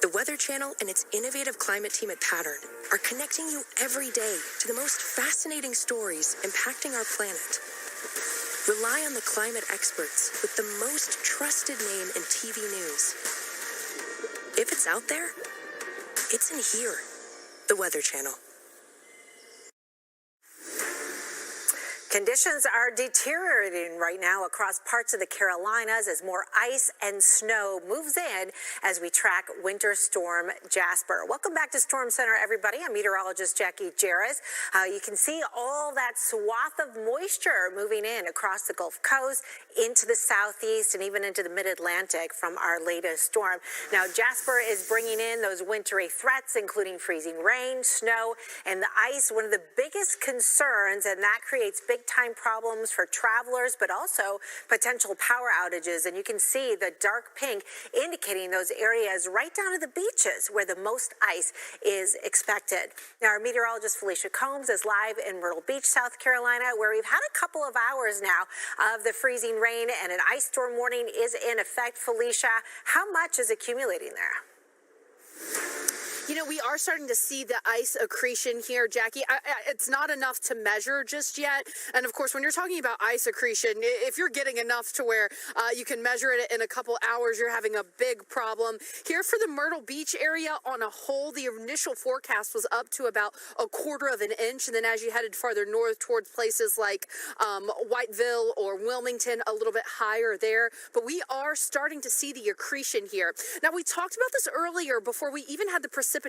The Weather Channel and its innovative climate team at Pattern are connecting you every day to the most fascinating stories impacting our planet. Rely on the climate experts with the most trusted name in TV news. If it's out there, it's in here. The Weather Channel.
Conditions are deteriorating right now across parts of the Carolinas as more ice and snow moves in as we track Winter Storm Jasper. Welcome back to Storm Center, everybody. I'm meteorologist Jackie Jarris. You can see all that swath of moisture moving in across the Gulf Coast, into the southeast, and even into the mid-Atlantic from our latest storm. Now, Jasper is bringing in those wintry threats, including freezing rain, snow, and the ice. One of the biggest concerns, and that creates big-time problems for travelers, but also potential power outages. And you can see the dark pink indicating those areas right down to the beaches where the most ice is expected. Now, our meteorologist Felicia Combs is live in Myrtle Beach, South Carolina, where we've had a couple of hours now of the freezing rain and an ice storm warning is in effect. Felicia, how much is accumulating there?
You know, we are starting to see the ice accretion here, Jackie. It's not enough to measure just yet. And of course, when you're talking about ice accretion, if you're getting enough to where you can measure it in a couple hours, you're having a big problem. Here for the Myrtle Beach area on a whole, the initial forecast was up to about 1/4 of an inch. And then as you headed farther north towards places like Whiteville or Wilmington, a little bit higher there. But we are starting to see the accretion here. Now, we talked about this earlier before we even had the precipitation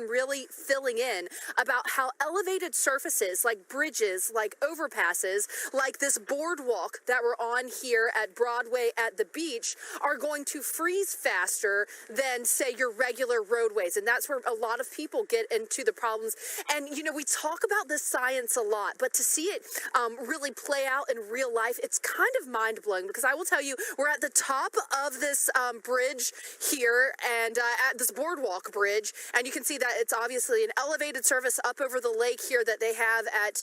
really filling in about how elevated surfaces like bridges, like overpasses, like this boardwalk that we're on here at Broadway at the beach are going to freeze faster than, say, your regular roadways. And that's where a lot of people get into the problems. And, you know, we talk about this science a lot, but to see it really play out in real life, it's kind of mind-blowing, because I will tell you, we're at the top of this bridge here and at this boardwalk bridge, and you can see that it's obviously an elevated surface up over the lake here that they have at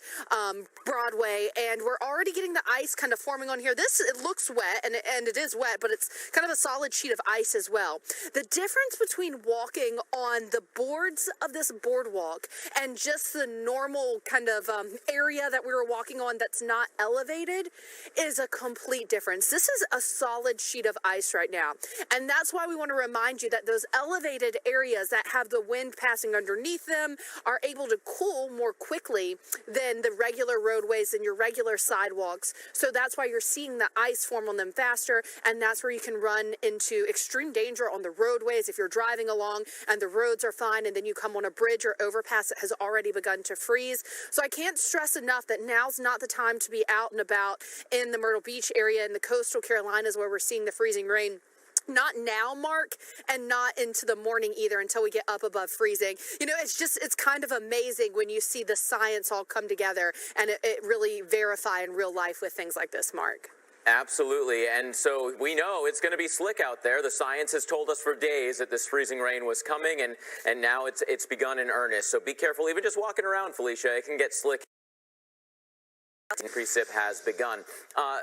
Broadway, and we're already getting the ice kind of forming on here. It looks wet, and it is wet, but it's kind of a solid sheet of ice as well. The difference between walking on the boards of this boardwalk and just the normal kind of area that we were walking on that's not elevated is a complete difference. This is a solid sheet of ice right now, and that's why we want to remind you that those elevated areas that have the wind passing underneath them are able to cool more quickly than the regular roadways and your regular sidewalks. So that's why you're seeing the ice form on them faster, and that's where you can run into extreme danger on the roadways if you're driving along and the roads are fine, and then you come on a bridge or overpass that has already begun to freeze. So I can't stress enough that now's not the time to be out and about in the Myrtle Beach area in the coastal Carolinas where we're seeing the freezing rain. Not now, Mark, and not into the morning either until we get up above freezing. You know, it's kind of amazing when you see the science all come together and it really verify in real life with things like this, Mark.
Absolutely, and so we know it's going to be slick out there. The science has told us for days that this freezing rain was coming, and now it's begun in earnest. So be careful, even just walking around, Felicia, it can get slick. Precip has begun.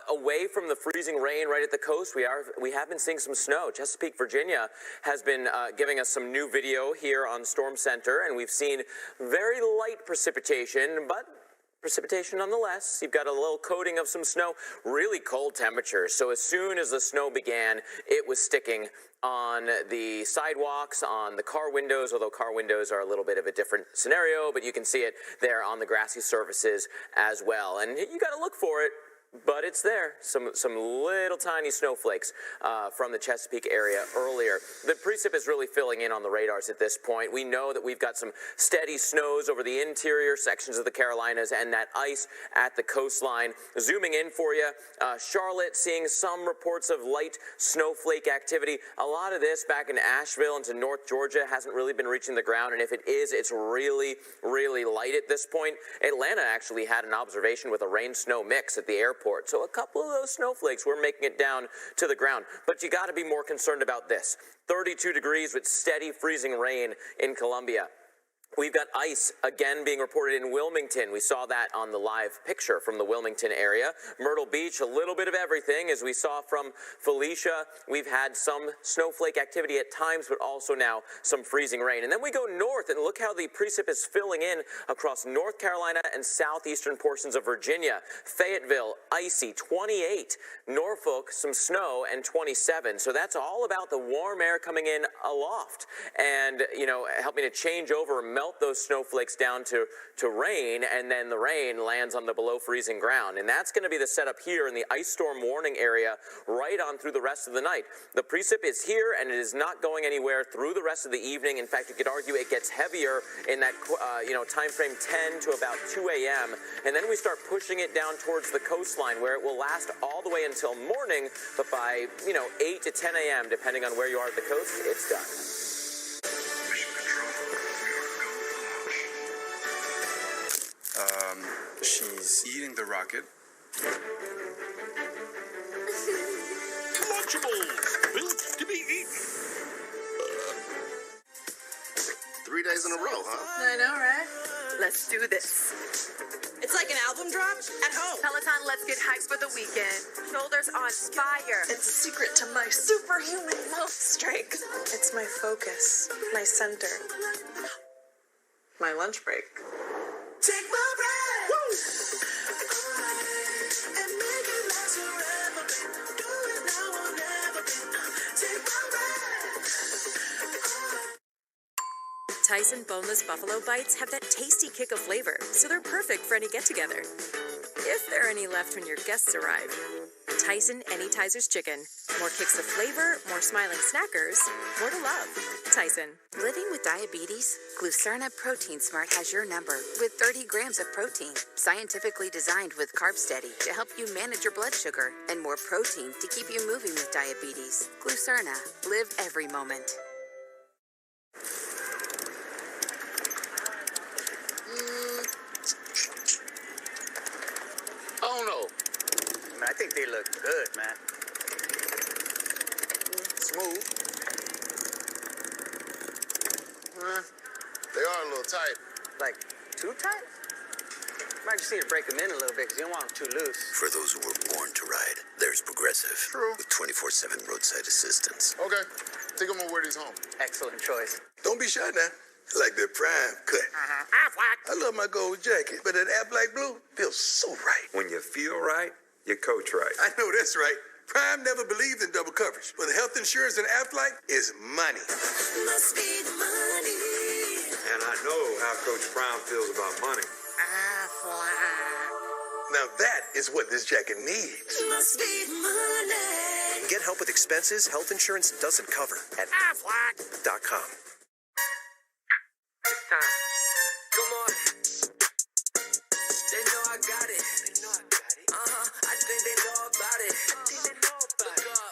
Away from the freezing rain right at the coast, we have been seeing some snow. Chesapeake, Virginia has been giving us some new video here on Storm Center, and we've seen very light precipitation, but precipitation nonetheless. You've got a little coating of some snow, really cold temperatures. So as soon as the snow began, it was sticking on the sidewalks, on the car windows, although car windows are a little bit of a different scenario, but you can see it there on the grassy surfaces as well. And you got to look for it, but it's there. Some little tiny snowflakes from the Chesapeake area earlier. The precip is really filling in on the radars at this point. We know that we've got some steady snows over the interior sections of the Carolinas and that ice at the coastline. Zooming in for you, Charlotte seeing some reports of light snowflake activity. A lot of this back in Asheville into North Georgia hasn't really been reaching the ground, and if it is, it's really, really light at this point. Atlanta actually had an observation with a rain-snow mix at the airport. So a couple of those snowflakes were making it down to the ground. But you got to be more concerned about this. 32 degrees with steady freezing rain in Columbia. We've got ice again being reported in Wilmington. We saw that on the live picture from the Wilmington area. Myrtle Beach, a little bit of everything. As we saw from Felicia, we've had some snowflake activity at times, but also now some freezing rain. And then we go north, and look how the precip is filling in across North Carolina and southeastern portions of Virginia. Fayetteville, icy, 28. Norfolk, some snow, and 27. So that's all about the warm air coming in aloft and, you know, helping to change over melt those snowflakes down to rain, and then the rain lands on the below freezing ground. And that's going to be the setup here in the ice storm warning area right on through the rest of the night. The precip is here, and it is not going anywhere through the rest of the evening. In fact, you could argue it gets heavier in that time frame 10 to about 2 a.m. And then we start pushing it down towards the coastline, where it will last all the way until morning. But by 8 to 10 a.m., depending on where you are at the coast, it's done.
She's eating the rocket.
Lunchables, built to be eaten.
3 days in a row, huh?
I know, right? Let's do this.
It's like an album drop at home.
Peloton, let's get hyped for the weekend. Shoulders on fire.
It's a secret to my superhuman health strength. It's my focus, my center, my lunch break.
Take my breath. Woo! And make it last forever. Do it now or never. Take my breath.
Tyson boneless buffalo bites have that tasty kick of flavor, so they're perfect for any get-together. If there are any left when your guests arrive. Tyson Anytizers Chicken. More kicks of flavor, more smiling snackers, more to love. Tyson.
Living with diabetes? Glucerna Protein Smart has your number with 30 grams of protein, scientifically designed with Carb Steady to help you manage your blood sugar, and more protein to keep you moving with diabetes. Glucerna. Live every moment.
Oh no.
I think they look good, man.
Smooth. They are a little tight.
Like, too tight? Might just need to break them in a little bit because you don't want them too loose.
For those who were born to ride, there's Progressive.
True.
With 24/7 roadside assistance.
Okay. Think I'm gonna wear these home.
Excellent choice.
Don't be shy now. I like that prime cut. I love my gold jacket, but that Aflac blue feels so right.
When you feel right, you coach right.
I know that's right. Prime never believed in double coverage, but health insurance and Aflac is money.
Must be the money.
And I know how Coach Prime feels about money.
Now that is what this jacket needs.
Must be the money.
Get help with expenses health insurance doesn't cover at Aflac.com.
Come on. They know I got it. I think they know about it.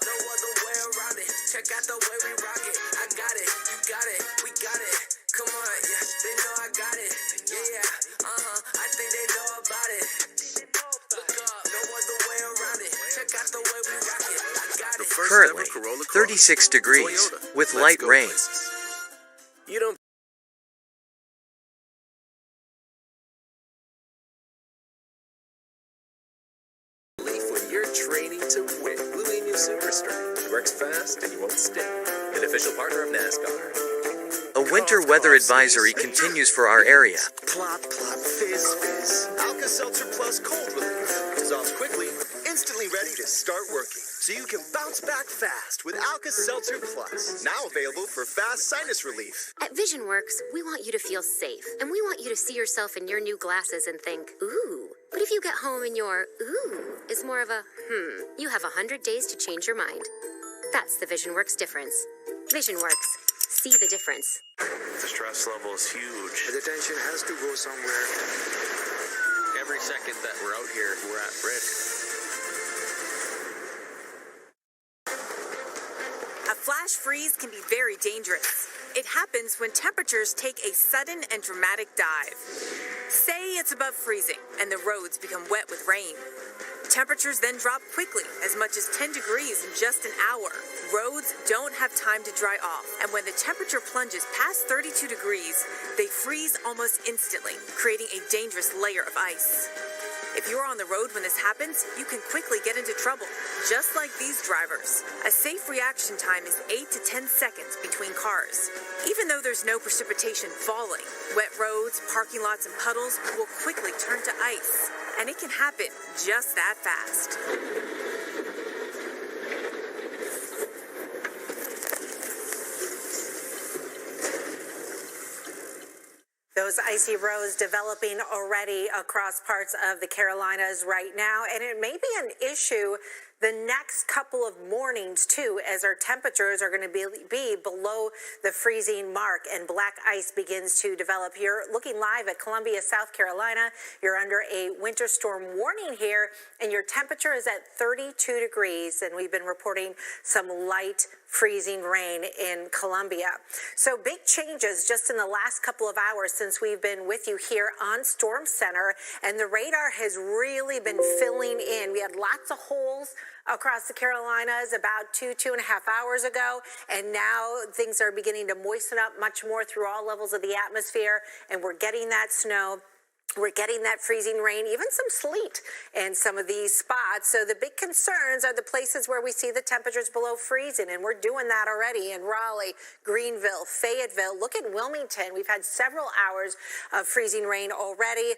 No other way around it. Check out the way we rock it. I got it. You got it. We got it. Come on. Yeah. They know I got it. Yeah. I think they know about it. Look up. No other way around it. Check out the way we rock it. I got it.
Currently, 36 degrees with light rain.
You don't when you're training to win. Blue Emu Super Strength works fast and you won't stick. An official partner of NASCAR.
A winter weather advisory continues for our area.
Plop, plop, fizz, fizz. Alka-Seltzer Plus Cold Relief. Dissolves quickly, instantly ready to start working. So you can bounce back fast with Alka-Seltzer Plus. Now available for fast sinus relief.
At VisionWorks, we want you to feel safe, and we want you to see yourself in your new glasses and think, ooh. But if you get home and your ooh is more of a you have 100 days to change your mind. That's the VisionWorks difference. VisionWorks. See the difference.
The stress level is huge.
The tension has to go somewhere.
Every second that we're out here, we're at risk.
A flash freeze can be very dangerous. It happens when temperatures take a sudden and dramatic dive. Say it's above freezing and the roads become wet with rain. Temperatures then drop quickly, as much as 10 degrees in just an hour. Roads don't have time to dry off, and when the temperature plunges past 32 degrees, they freeze almost instantly, creating a dangerous layer of ice. If you're on the road when this happens, you can quickly get into trouble, just like these drivers. A safe reaction time is 8 to 10 seconds between cars. Even though there's no precipitation falling, wet roads, parking lots, and puddles will quickly turn to ice. And it can happen just that fast.
those icy roads developing already across parts of the Carolinas right now, and it may be an issue the next couple of mornings too, as our temperatures are going to be below the freezing mark and black ice begins to develop. You're looking live at Columbia, South Carolina. You're under a winter storm warning here, and your temperature is at 32 degrees, and we've been reporting some light freezing rain in Columbia. So big changes just in the last couple of hours since we've been with you here on Storm Center, and the radar has really been filling in. We had lots of holes across the Carolinas about 2.5 hours ago, and now things are beginning to moisten up much more through all levels of the atmosphere, and we're getting that snow. We're getting that freezing rain, even some sleet in some of these spots. So the big concerns are the places where we see the temperatures below freezing, and we're doing that already in Raleigh, Greenville, Fayetteville. Look at Wilmington. We've had several hours of freezing rain already.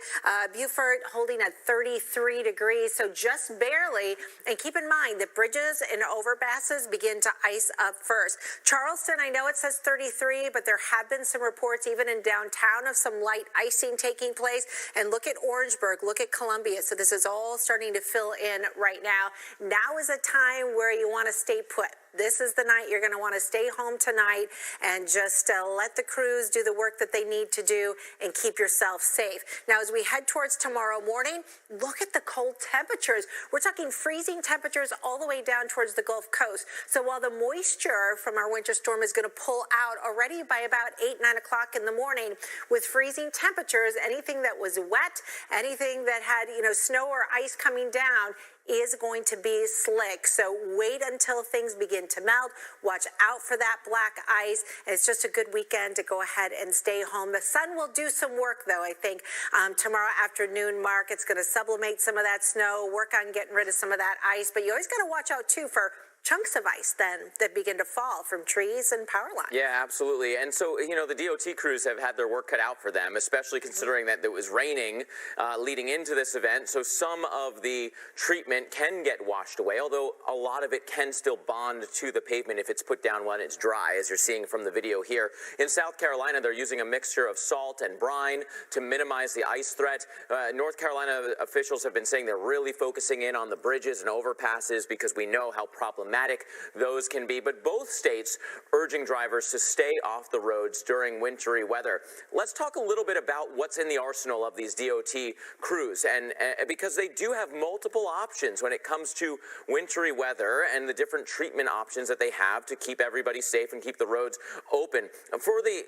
Beaufort holding at 33 degrees, so just barely. And keep in mind that bridges and overpasses begin to ice up first. Charleston, I know it says 33, but there have been some reports even in downtown of some light icing taking place. And look at Orangeburg, look at Columbia. So this is all starting to fill in right now. Now is a time where you want to stay put. This is the night you're going to want to stay home tonight and just let the crews do the work that they need to do and keep yourself safe. Now, as we head towards tomorrow morning, look at the cold temperatures. We're talking freezing temperatures all the way down towards the Gulf Coast. So while the moisture from our winter storm is going to pull out already by about 8, 9 o'clock in the morning, with freezing temperatures, anything that was wet, anything that had, snow or ice coming down, is going to be slick. So wait until things begin to melt. Watch out for that black ice. It's just a good weekend to go ahead and stay home. The sun will do some work, though, I think. Tomorrow afternoon, Mark, it's going to sublimate some of that snow, work on getting rid of some of that ice. But you always got to watch out, too, for chunks of ice then that begin to fall from trees and power lines.
Yeah, absolutely. And so, the DOT crews have had their work cut out for them, especially considering that it was raining leading into this event. So some of the treatment can get washed away, although a lot of it can still bond to the pavement if it's put down when it's dry, as you're seeing from the video here. In South Carolina, they're using a mixture of salt and brine to minimize the ice threat. North Carolina officials have been saying they're really focusing in on the bridges and overpasses because we know how problematic those can be, but both states urging drivers to stay off the roads during wintry weather. Let's talk a little bit about what's in the arsenal of these DOT crews, and because they do have multiple options when it comes to wintry weather and the different treatment options that they have to keep everybody safe and keep the roads open. For the,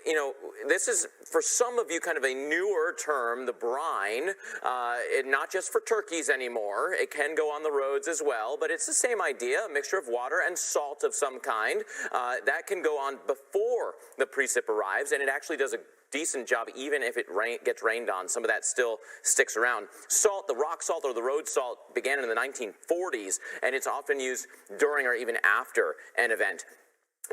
this is for some of you kind of a newer term, the brine, not just for turkeys anymore. It can go on the roads as well, but it's the same idea, a mixture of water and salt of some kind. That can go on before the precip arrives, and it actually does a decent job even if it gets rained on. Some of that still sticks around. Salt, the rock salt or the road salt, began in the 1940s, and it's often used during or even after an event.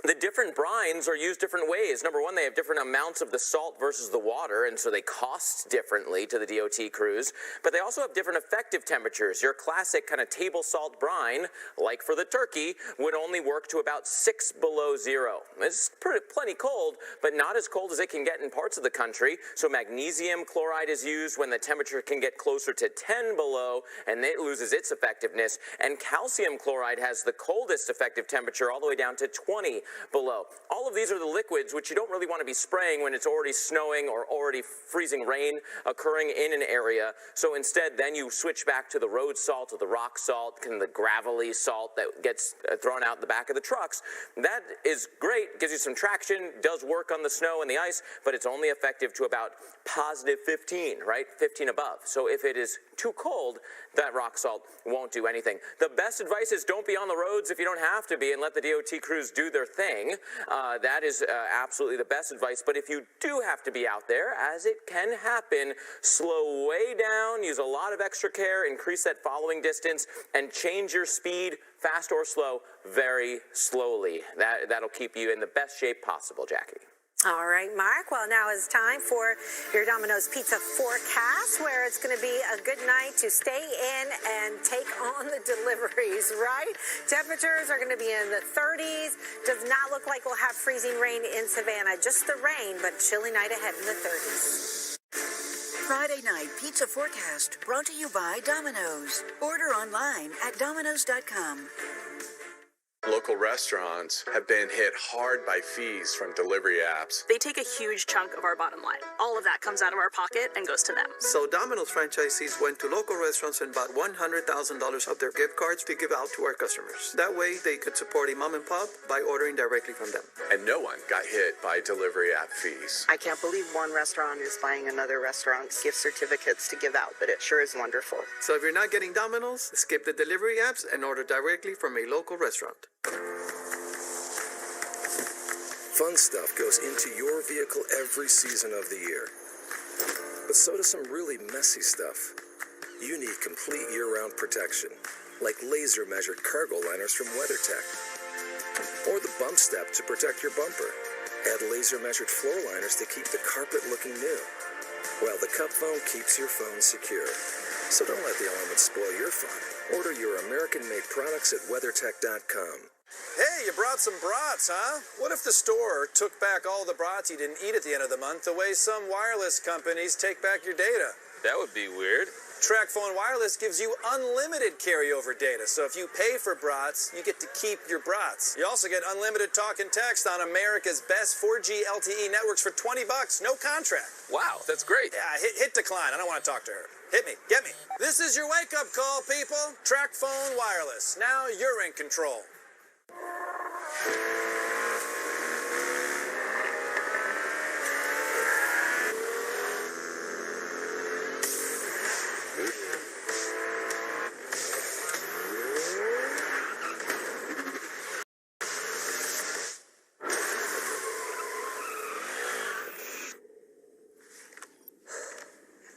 The different brines are used different ways. Number one, they have different amounts of the salt versus the water, and so they cost differently to the DOT crews, but they also have different effective temperatures. Your classic kind of table salt brine, like for the turkey, would only work to about 6 below zero. It's plenty cold, but not as cold as it can get in parts of the country, so magnesium chloride is used when the temperature can get closer to 10 below, and it loses its effectiveness, and calcium chloride has the coldest effective temperature all the way down to 20 below. All of these are the liquids which you don't really want to be spraying when it's already snowing or already freezing rain occurring in an area. So instead, then you switch back to the road salt or the rock salt, kind of the gravelly salt that gets thrown out the back of the trucks. That is great, gives you some traction, does work on the snow and the ice, but it's only effective to about positive 15, right? 15 above. So if it is too cold, that rock salt won't do anything. The best advice is don't be on the roads if you don't have to be, and let the DOT crews do their thing. That is absolutely the best advice. But if you do have to be out there, as it can happen, slow way down, use a lot of extra care, increase that following distance, and change your speed, fast or slow, very slowly. That'll keep you in the best shape possible, Jackie.
All right, Mark. Well, now is time for your Domino's Pizza forecast, where it's going to be a good night to stay in and take on the deliveries, right? Temperatures are going to be in the 30s. Does not look like we'll have freezing rain in Savannah. Just the rain, but chilly night ahead in the 30s.
Friday night pizza forecast brought to you by Domino's. Order online at Domino's.com.
Local restaurants have been hit hard by fees from delivery apps.
They take a huge chunk of our bottom line. All of that comes out of our pocket and goes to them.
So Domino's franchisees went to local restaurants and bought $100,000 of their gift cards to give out to our customers. That way they could support a mom and pop by ordering directly from them.
And no one got hit by delivery app fees.
I can't believe one restaurant is buying another restaurant's gift certificates to give out, but it sure is wonderful.
So if you're not getting Domino's, skip the delivery apps and order directly from a local restaurant.
Fun stuff goes into your vehicle every season of the year. But so does some really messy stuff. You need complete year-round protection, like laser-measured cargo liners from WeatherTech. Or the bump step to protect your bumper. Add laser-measured floor liners to keep the carpet looking new, while the cup phone keeps your phone secure. So don't let the elements spoil your fun. Order your American-made products at WeatherTech.com.
Hey, you brought some brats, huh? What if the store took back all the brats you didn't eat at the end of the month the way some wireless companies take back your data?
That would be weird.
TracFone Wireless gives you unlimited carryover data, so if you pay for brats, you get to keep your brats. You also get unlimited talk and text on America's best 4G LTE networks for $20, no contract.
Wow, that's great.
Yeah, hit decline. I don't want to talk to her. Hit me. Get me. This is your wake-up call, people. TracFone Wireless. Now you're in control.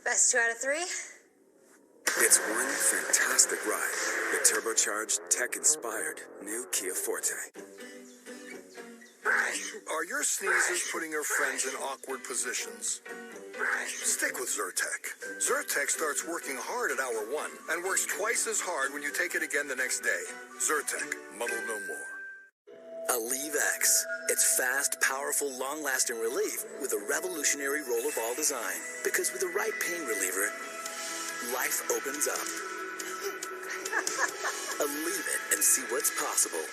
Best 2 out of 3?
It's one fantastic ride. The turbocharged, tech-inspired new Kia Forte.
Are your sneezes putting your friends in awkward positions? Stick with Zyrtec. Zyrtec starts working hard at hour 1 and works twice as hard when you take it again the next day. Zyrtec, muddle no more.
Aleve X. It's fast, powerful, long-lasting relief with a revolutionary roll-of-ball design. Because with the right pain reliever, life opens up. Aleve it and see what's possible.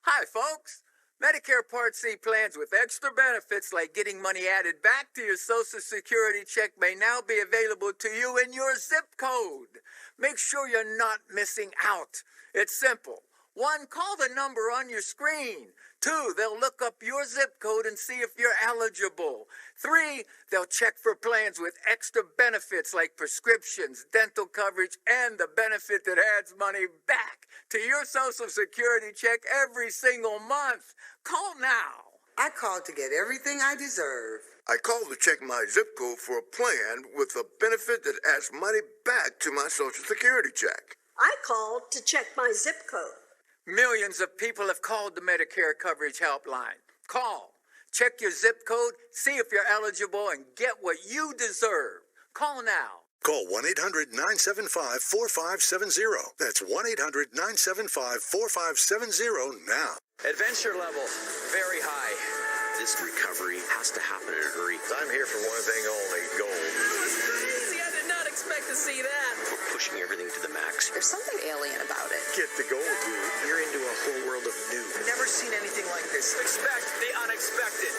Hi, folks. Medicare Part C plans with extra benefits like getting money added back to your Social Security check may now be available to you in your zip code. Make sure you're not missing out. It's simple. 1, call the number on your screen. 2, they'll look up your zip code and see if you're eligible. 3, they'll check for plans with extra benefits like prescriptions, dental coverage, and the benefit that adds money back to your Social Security check every single month. Call now.
I called to get everything I deserve.
I called to check my zip code for a plan with a benefit that adds money back to my Social Security check.
I called to check my zip code.
Millions of people have called the Medicare Coverage Helpline. Call, check your zip code, see if you're eligible, and get what you deserve. Call now.
Call 1-800-975-4570. That's 1-800-975-4570 now.
Adventure level, very high. This recovery has to happen in a hurry.
I'm here for one thing only, gold.
That was crazy. I did not expect to see that.
We're pushing everything to the max.
There's something alien about it.
Get the gold, dude.
You're into a whole world of new.
Never seen anything like this.
Expect the unexpected.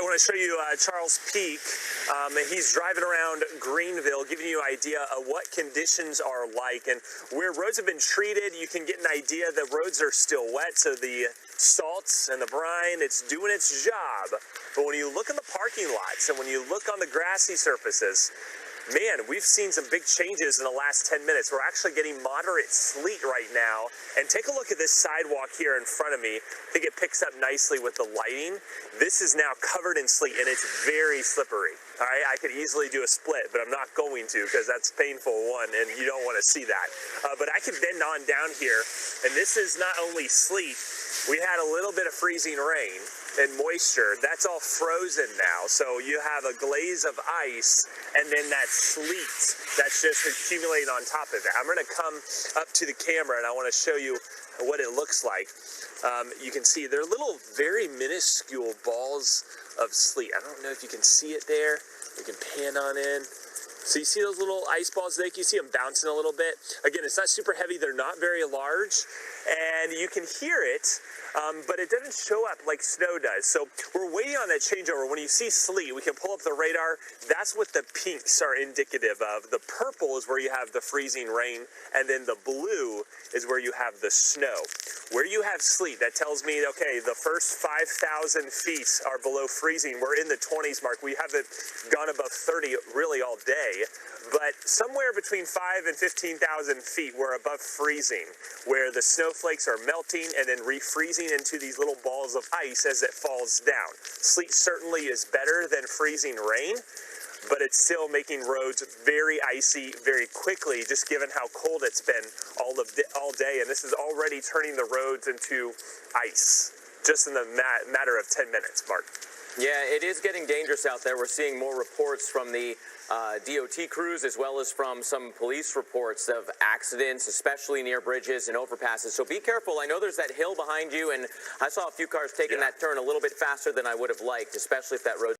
I want to show you Charles Peak. He's driving around Greenville, giving you an idea of what conditions are like. And where roads have been treated, you can get an idea that roads are still wet, so the salts and the brine, it's doing its job. But when you look in the parking lots and when you look on the grassy surfaces, man, we've seen some big changes in the last 10 minutes. We're actually getting moderate sleet right now. And take a look at this sidewalk here in front of me. I think it picks up nicely with the lighting. This is now covered in sleet, and it's very slippery. All right, I could easily do a split, but I'm not going to because that's painful, one, and you don't want to see that. But I could bend on down here, and this is not only sleet. We had a little bit of freezing rain and moisture. That's all frozen now. So you have a glaze of ice and then that sleet that's just accumulating on top of it. I'm going to come up to the camera and I want to show you what it looks like. You can see they're little, very minuscule balls of sleet. I don't know if you can see it there. We can pan on in. So you see those little ice balls there? You see them bouncing a little bit. Again, it's not super heavy. They're not very large. And you can hear it, but it doesn't show up like snow does. So we're waiting on that changeover. When you see sleet, we can pull up the radar. That's what the pinks are indicative of. The purple is where you have the freezing rain, and then the blue is where you have the snow. Where you have sleet, that tells me, okay, the first 5,000 feet are below freezing. We're in the 20s mark. We haven't gone above 30 really all day. But somewhere between 5,000 and 15,000 feet, we're above freezing, where the snowflakes are melting and then refreezing into these little balls of ice as it falls down. Sleet certainly is better than freezing rain, but it's still making roads very icy very quickly, just given how cold it's been all day. And this is already turning the roads into ice, just in the matter of 10 minutes, Mark.
Yeah, it is getting dangerous out there. We're seeing more reports from the DOT crews as well as from some police reports of accidents, especially near bridges and overpasses. So be careful. I know there's that hill behind you, and I saw a few cars taking that turn a little bit faster than I would have liked, especially if that road.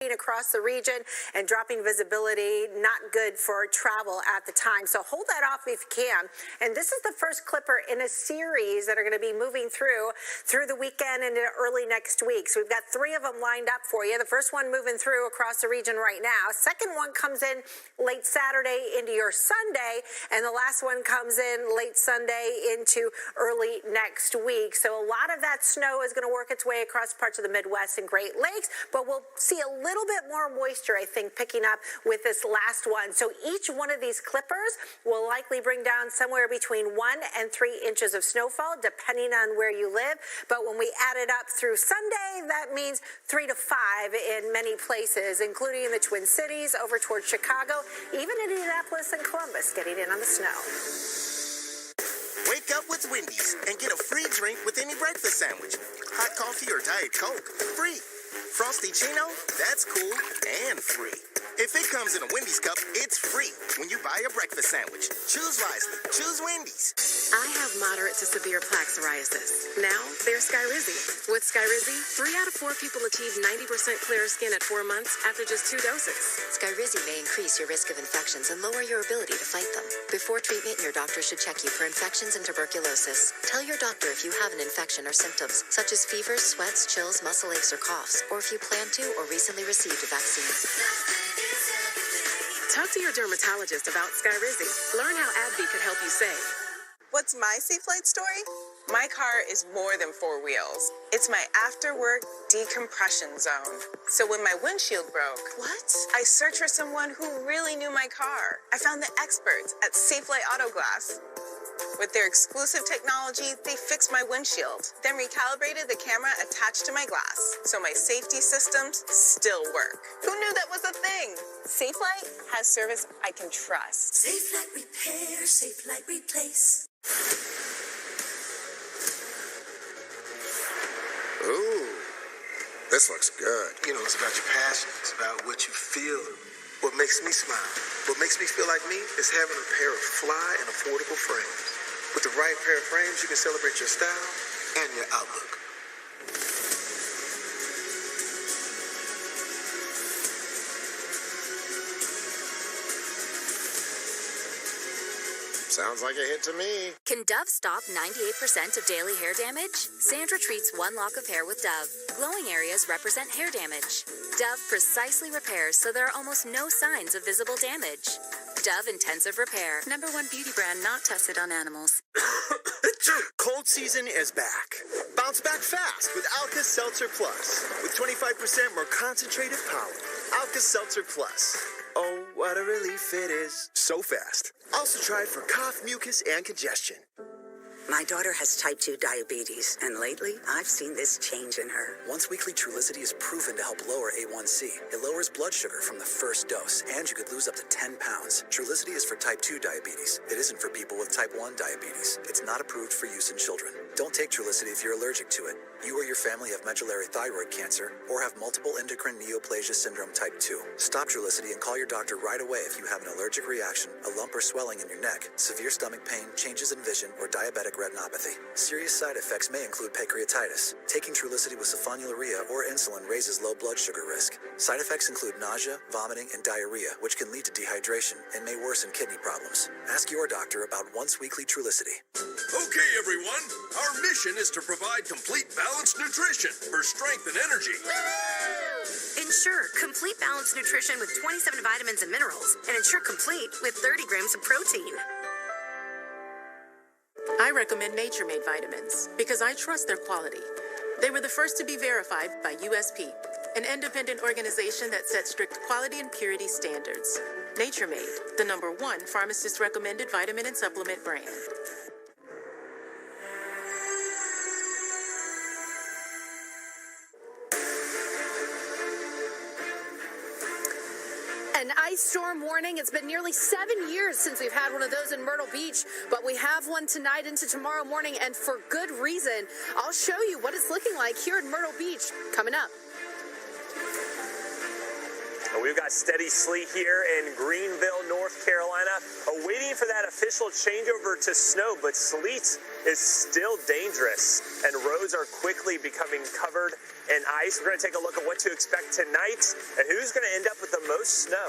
Across the region and dropping visibility, not good for travel at the time. So hold that off if you can. And this is the first clipper in a series that are going to be moving through the weekend and into early next week. So we've got 3 of them lined up for you. The first one moving through across the region right now. Second one comes in late Saturday into your Sunday, and the last one comes in late Sunday into early next week. So a lot of that snow is going to work its way across parts of the Midwest and Great Lakes, but we'll see a little little bit more moisture, I think, picking up with this last one. So each one of these clippers will likely bring down somewhere between 1 and 3 inches of snowfall, depending on where you live. But when we add it up through Sunday, that means 3 to 5 in many places, including in the Twin Cities, over towards Chicago, even Indianapolis and Columbus getting in on the snow.
Wake up with Wendy's and get a free drink with any breakfast sandwich. Hot coffee or Diet Coke, free. Frosty Chino, that's cool and free. If it comes in a Wendy's cup, it's free when you buy a breakfast sandwich. Choose wisely. Choose Wendy's.
I have moderate to severe plaque psoriasis. Now, there's Skyrizi. With Skyrizi, 3 out of 4 people achieve 90% clearer skin at 4 months after just 2 doses.
Skyrizi may increase your risk of infections and lower your ability to fight them. Before treatment, your doctor should check you for infections and tuberculosis. Tell your doctor if you have an infection or symptoms, such as fevers, sweats, chills, muscle aches, or coughs, or if you plan to or recently received a vaccine.
Talk to your dermatologist about Skyrizi. Learn how AbbVie could help you save.
What's my safe flight story? My car is more than 4 wheels. It's my after-work decompression zone. So when my windshield broke, I searched for someone who really knew my car. I found the experts at Safelite Auto Glass. With their exclusive technology, they fixed my windshield, then recalibrated the camera attached to my glass, so my safety systems still work. Who knew that was a thing? Safelite has service I can trust.
Safelite Repair, Safelite Replace.
Ooh, this looks good.
You know, it's about your passion. It's about what you feel. What makes me smile. What makes me feel like me is having a pair of fly and affordable frames. With the right pair of frames, you can celebrate your style and your outlook.
Sounds like a hit to me.
Can Dove stop 98% of daily hair damage? Sandra treats one lock of hair with Dove. Glowing areas represent hair damage. Dove precisely repairs so there are almost no signs of visible damage. Dove Intensive Repair. #1 beauty brand not tested on animals.
Cold season is back. Bounce back fast with Alka-Seltzer Plus. With 25% more concentrated power. Alka-Seltzer Plus. Oh, what a relief it is. So fast. Also try it for cough, mucus, and congestion.
My daughter has type 2 diabetes, and lately I've seen this change in her.
Once weekly Trulicity is proven to help lower A1C. It lowers blood sugar from the first dose, and you could lose up to 10 pounds. Trulicity is for type 2 diabetes. It isn't for people with type 1 diabetes. It's not approved for use in children. Don't take Trulicity if you're allergic to it. You or your family have medullary thyroid cancer or have multiple endocrine neoplasia syndrome type 2. Stop Trulicity and call your doctor right away if you have an allergic reaction, a lump or swelling in your neck, severe stomach pain, changes in vision, or diabetic retinopathy. Serious side effects may include pancreatitis. Taking Trulicity with sulfonylurea or insulin raises low blood sugar risk. Side effects include nausea, vomiting, and diarrhea, which can lead to dehydration and may worsen kidney problems. Ask your doctor about once-weekly Trulicity.
Okay, everyone. Our mission is to provide complete balanced nutrition for strength and energy.
Ensure complete balanced nutrition with 27 vitamins and minerals, and Ensure Complete with 30 grams of protein.
I recommend Nature Made vitamins because I trust their quality. They were the first to be verified by USP, an independent organization that sets strict quality and purity standards. Nature Made, the #1 pharmacist recommended vitamin and supplement brand.
An ice storm warning. It's been nearly 7 years since we've had one of those in Myrtle Beach, but we have one tonight into tomorrow morning, and for good reason. I'll show you what it's looking like here in Myrtle Beach coming up.
We've got steady sleet here in Greenville, North Carolina, waiting for that official changeover to snow, but sleet is still dangerous, and roads are quickly becoming covered in ice. We're going to take a look at what to expect tonight and who's going to end up with the most snow.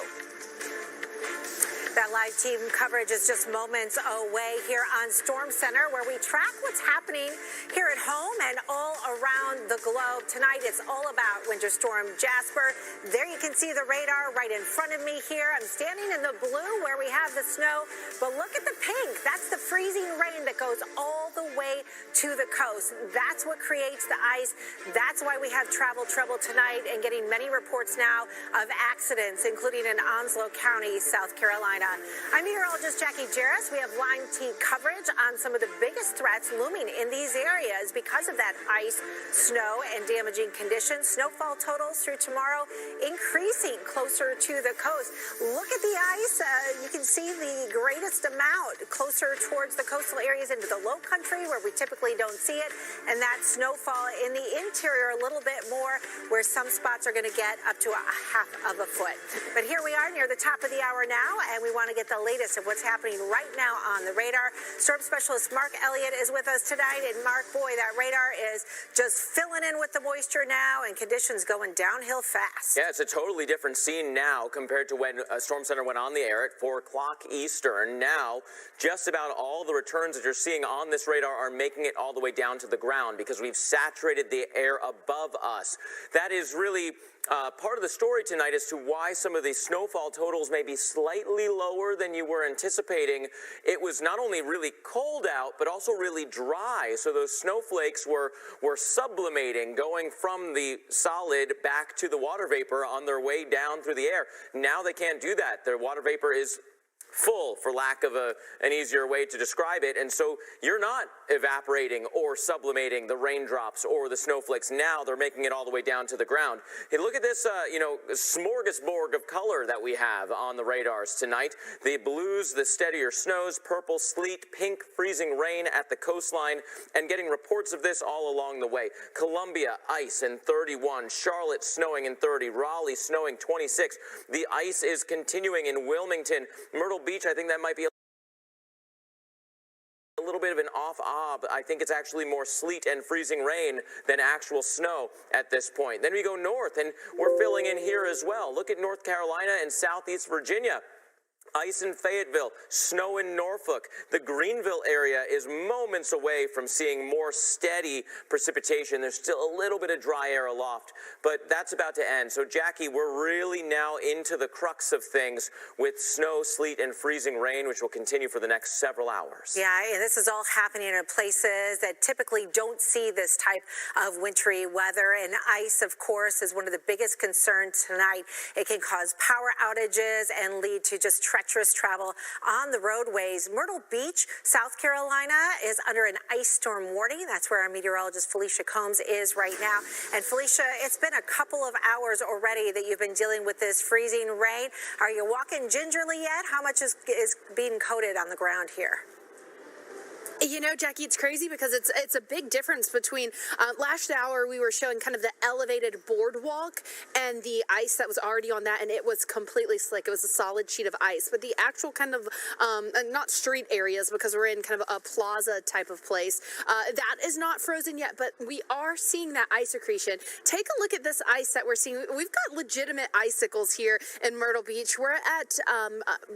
That live team coverage is just moments away here on Storm Center, where we track what's happening here at home and all around the globe. Tonight, it's all about Winter Storm Jasper. There you can see the radar right in front of me here. I'm standing in the blue where we have the snow, but look at the pink. That's the freezing rain that goes all the way to the coast. That's what creates the ice. That's why we have travel trouble tonight and getting many reports now of accidents, including in Onslow County, South Carolina. I'm meteorologist Jackie Jarris. We have line T coverage on some of the biggest threats looming in these areas because of that ice, snow, and damaging conditions. Snowfall totals through tomorrow increasing closer to the coast. Look at the ice. You can see the greatest amount closer towards the coastal areas into the low country where we typically don't see it, and that snowfall in the interior a little bit more where some spots are going to get up to a half of a foot. But here we are near the top of the hour now, and we want to get the latest of what's happening right now on the radar. Storm specialist Mark Elliott is with us tonight, and Mark, boy, that radar is just filling in with the moisture now, and conditions going downhill fast.
Yeah, it's a totally different scene now compared to when Storm Center went on the air at 4 o'clock Eastern. Now, just about all the returns that you're seeing on this radar are making it all the way down to the ground because we've saturated the air above us. That is really part of the story tonight as to why some of these snowfall totals may be slightly lower than you were anticipating. It was not only really cold out, but also really dry. So those snowflakes were sublimating, going from the solid back to the water vapor on their way down through the air. Now they can't do that. The water vapor is full, for lack of an easier way to describe it, and so you're not evaporating or sublimating the raindrops or the snowflakes. Now they're making it all the way down to the ground. Hey, look at this, smorgasbord of color that we have on the radars tonight. The blues, the steadier snows, purple, sleet, pink, freezing rain at the coastline, and getting reports of this all along the way. Columbia, ice in 31, Charlotte snowing in 30, Raleigh snowing 26. The ice is continuing in Wilmington, Myrtle Beach. I think that might be a little bit of an off-ob. I think it's actually more sleet and freezing rain than actual snow at this point. Then we go north, and we're filling in here as well. Look at North Carolina and Southeast Virginia. Ice in Fayetteville, snow in Norfolk. The Greenville area is moments away from seeing more steady precipitation. There's still a little bit of dry air aloft, but that's about to end. So, Jackie, we're really now into the crux of things with snow, sleet, and freezing rain, which will continue for the next several hours.
Yeah, and this is all happening in places that typically don't see this type of wintry weather. And ice, of course, is one of the biggest concerns tonight. It can cause power outages and lead to just treacherous travel on the roadways. Myrtle Beach, South Carolina, is under an ice storm warning. That's where our meteorologist Felicia Combs is right now. And Felicia, it's been a couple of hours already that you've been dealing with this freezing rain. Are you walking gingerly yet? How much is being coated on the ground here?
You know, Jackie, it's crazy because it's a big difference between last hour we were showing kind of the elevated boardwalk and the ice that was already on that, and it was completely slick. It was a solid sheet of ice. But the actual kind of, not street areas because we're in kind of a plaza type of place, that is not frozen yet, but we are seeing that ice accretion. Take a look at this ice that we're seeing. We've got legitimate icicles here in Myrtle Beach. We're at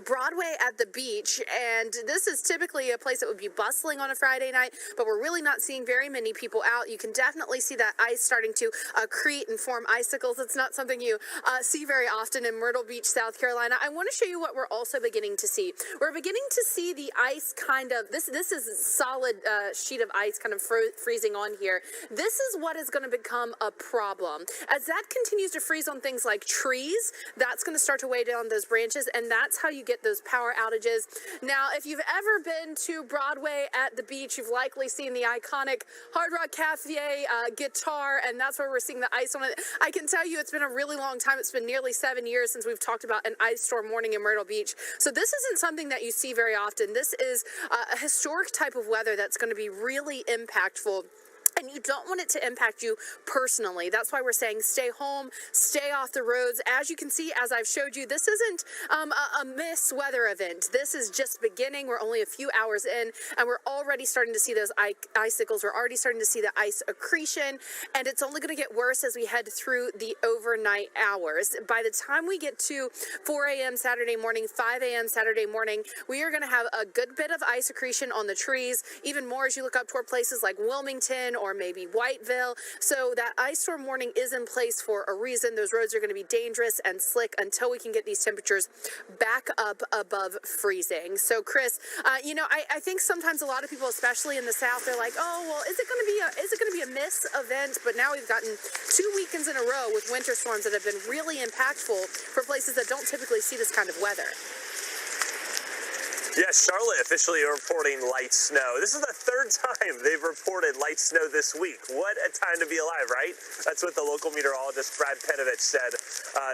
Broadway at the beach, and this is typically a place that would be bustling on a Friday night, but we're really not seeing very many people out. You can definitely see that ice starting to accrete and form icicles. It's not something you see very often in Myrtle Beach, South Carolina. I want to show you what we're also beginning to see. We're beginning to see the ice kind of, this is a solid sheet of ice kind of freezing on here. This is what is going to become a problem. As that continues to freeze on things like trees, that's going to start to weigh down those branches, and that's how you get those power outages. Now, if you've ever been to Broadway at the beach, you've likely seen the iconic Hard Rock Cafe guitar, and that's where we're seeing the ice on it. I can tell you it's been a really long time. It's been nearly 7 years since we've talked about an ice storm warning in Myrtle Beach. So this isn't something that you see very often. This is a historic type of weather that's going to be really impactful. And you don't want it to impact you personally. That's why we're saying stay home, stay off the roads. As you can see, as I've showed you, this isn't a miss weather event. This is just beginning. We're only a few hours in, and we're already starting to see those icicles. We're already starting to see the ice accretion, and it's only going to get worse as we head through the overnight hours. By the time we get to 4 a.m. Saturday morning, 5 a.m. Saturday morning, we are going to have a good bit of ice accretion on the trees, even more as you look up toward places like Wilmington or maybe Whiteville. So that ice storm warning is in place for a reason. Those roads are going to be dangerous and slick until we can get these temperatures back up above freezing. So Chris, you know, I think sometimes a lot of people, especially in the South, they're like, oh, well, is it going to be a miss event? But now we've gotten 2 weekends in a row with winter storms that have been really impactful for places that don't typically see this kind of weather.
Yes, Charlotte officially reporting light snow. This is the third time they've reported light snow this week. What a time to be alive, right? That's what the local meteorologist Brad Petovich said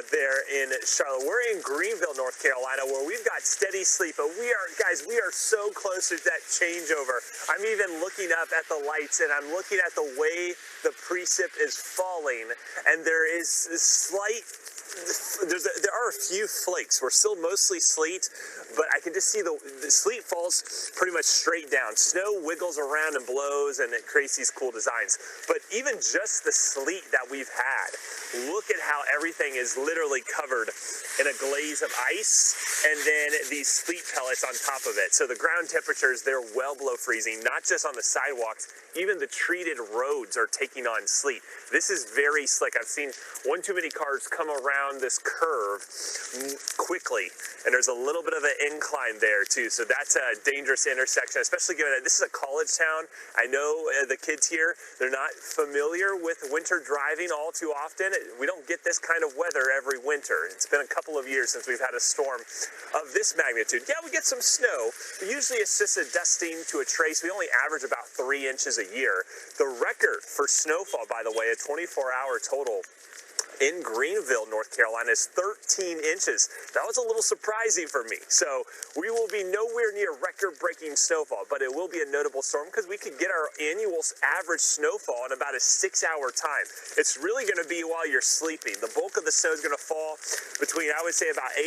there in Charlotte. We're in Greenville, North Carolina, where we've got steady sleep. But we are so close to that changeover. I'm even looking up at the lights, and I'm looking at the way the precip is falling, and there is a slight... there are a few flakes. We're still mostly sleet, but I can just see the sleet falls pretty much straight down. Snow wiggles around and blows, and it creates these cool designs. But even just the sleet that we've had, look at how everything is literally covered in a glaze of ice, and then these sleet pellets on top of it. So the ground temperatures, they're well below freezing, not just on the sidewalks. Even the treated roads are taking on sleet. This is very slick. I've seen one too many cars come around this curve quickly, and there's a little bit of an incline there too. So that's a dangerous intersection, especially given that this is a college town. I know the kids here, they're not familiar with winter driving all too often. We don't get this kind of weather every winter. It's been a couple of years since we've had a storm of this magnitude. Yeah, we get some snow, but usually it's just a dusting to a trace. We only average about 3 inches a year. The record for snowfall, by the way, a 24-hour total in Greenville, North Carolina, is 13 inches. That was a little surprising for me. So we will be nowhere near record-breaking snowfall, but it will be a notable storm because we could get our annual average snowfall in about a 6-hour time. It's really going to be while you're sleeping. The bulk of the snow is going to fall between, I would say, about 8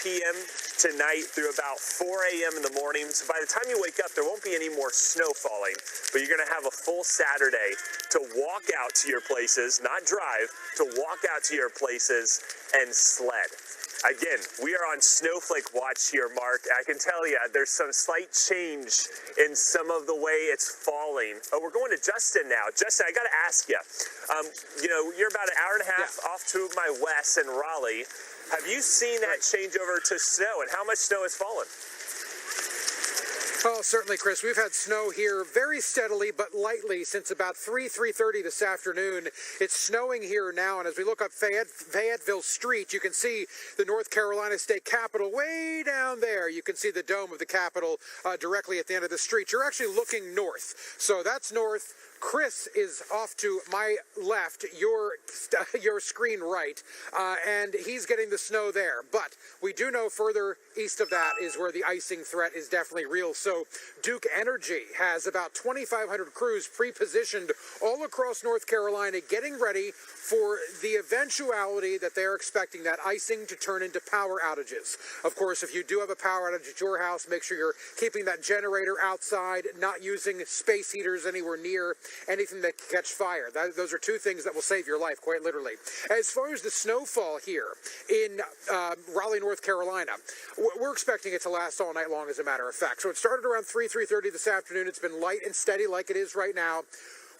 p.m. tonight through about 4 a.m. in the morning. So by the time you wake up, there won't be any more snow falling, but you're going to have a full Saturday to walk out to your places, not drive, to walk out to your places and sled. Again, we are on snowflake watch here, Mark. I can tell you there's some slight change in some of the way it's falling. Oh, we're going to Justin now. Justin, I got to ask you, you know, you're about an hour and a half off to my west in Raleigh. Have you seen that change over to snow, and how much snow has fallen?
Oh, certainly, Chris. We've had snow here very steadily but lightly since about 3:30 this afternoon. It's snowing here now, and as we look up Fayetteville Street, you can see the North Carolina State Capitol way down there. You can see the dome of the Capitol directly at the end of the street. You're actually looking north, so that's north. Chris is off to my left, your screen right, and he's getting the snow there. But we do know further east of that is where the icing threat is definitely real. So Duke Energy has about 2,500 crews pre-positioned all across North Carolina getting ready for the eventuality that they're expecting that icing to turn into power outages. Of course, if you do have a power outage at your house, make sure you're keeping that generator outside, not using space heaters anywhere near anything that can catch fire. Those are two things that will save your life, quite literally. As far as the snowfall here in Raleigh, North Carolina, we're expecting it to last all night long, as a matter of fact. So it started around 3:30 this afternoon. It's been light and steady like it is right now.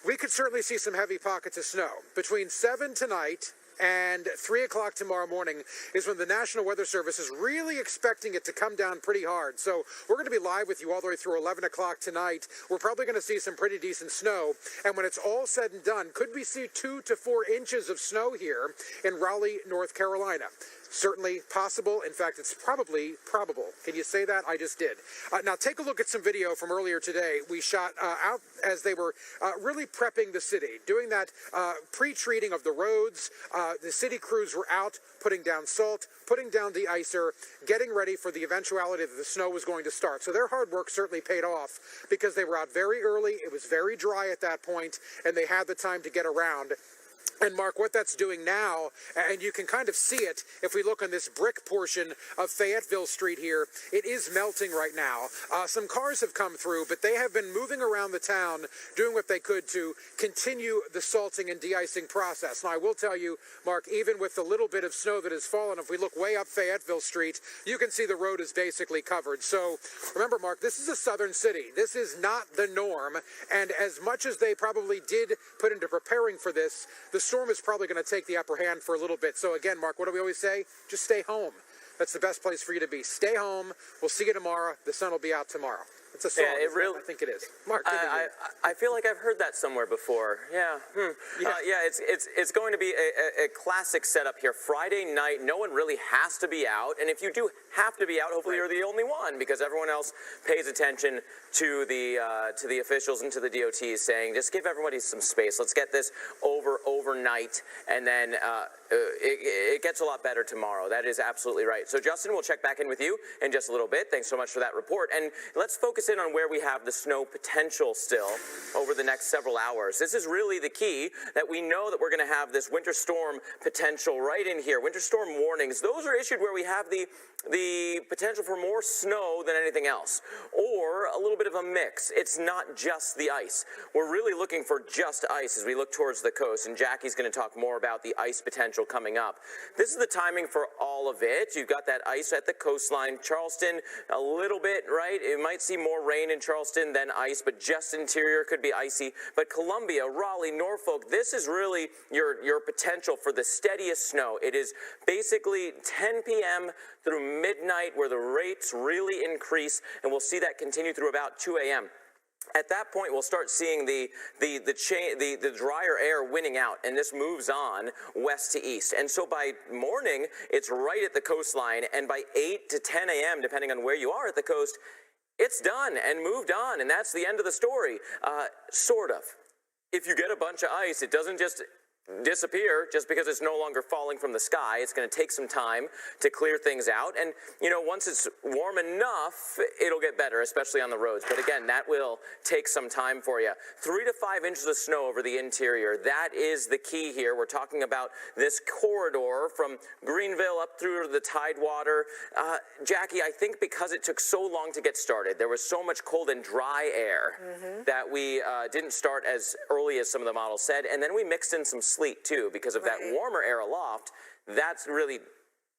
We could certainly see some heavy pockets of snow. Between 7 tonight and 3 o'clock tomorrow morning is when the National Weather Service is really expecting it to come down pretty hard. So we're going to be live with you all the way through 11 o'clock tonight. We're probably going to see some pretty decent snow. And when it's all said and done, could we see 2 to 4 inches of snow here in Raleigh, North Carolina? certainly possible. In fact, it's probably probable. Can you say that? I just did. Now, take a look at some video from earlier today. We shot out as they were really prepping the city, doing that pre-treating of the roads. The city crews were out putting down salt, putting down de-icer, getting ready for the eventuality that the snow was going to start. So their hard work certainly paid off because they were out very early. It was very dry at that point, and they had the time to get around. And Mark, what that's doing now, and you can kind of see it if we look on this brick portion of Fayetteville Street here, it is melting right now. Some cars have come through, but they have been moving around the town, doing what they could to continue the salting and de-icing process. Now, I will tell you, Mark, even with the little bit of snow that has fallen, if we look way up Fayetteville Street, you can see the road is basically covered. So remember, Mark, this is a southern city. This is not the norm, and as much as they probably did put into preparing for this, the storm is probably going to take the upper hand for a little bit. So again, Mark, what do we always say? Just stay home. That's the best place for you to be. Stay home. We'll see you tomorrow. The sun will be out tomorrow. It's a song.
Yeah, it really.
I think it is. Mark,
I feel like I've heard that somewhere before. Yeah. It's going to be a classic setup here. Friday night, no one really has to be out, and if you do have to be out, hopefully you're the only one because everyone else pays attention to the officials and to the DOTs saying, just give everybody some space. Let's get this overnight, and then it gets a lot better tomorrow. That is absolutely right. So Justin, we'll check back in with you in just a little bit. Thanks so much for that report, and let's focus in on where we have the snow potential still over the next several hours. This is really the key, that we know that we're going to have this winter storm potential right in here. Winter storm warnings, those are issued where we have the potential for more snow than anything else, or a little bit of a mix. It's not just the ice. We're really looking for just ice as we look towards the coast, and Jackie's going to talk more about the ice potential coming up. This is the timing for all of it. You've got that ice at the coastline. Charleston, a little bit, right? It might see more rain in Charleston than ice, but just interior could be icy. But Columbia, Raleigh, Norfolk, this is really your potential for the steadiest snow. It is basically 10 p.m. through midnight where the rates really increase, and we'll see that continue through about 2 a.m. At that point, we'll start seeing the drier air winning out, and this moves on west to east. And so by morning, it's right at the coastline, and by 8 to 10 a.m., depending on where you are at the coast, it's done and moved on, and that's the end of the story, sort of. If you get a bunch of ice, it doesn't just disappear just because it's no longer falling from the sky. It's going to take some time to clear things out, and once it's warm enough, it'll get better, especially on the roads. But again, that will take some time for you. 3 to 5 inches of snow over the interior, that is the key here. We're talking about this corridor from Greenville up through the Tidewater. Jackie, I think because it took so long to get started, there was so much cold and dry air that we didn't start as early as some of the models said, and then we mixed in some sleet too because of that warmer air aloft. That's really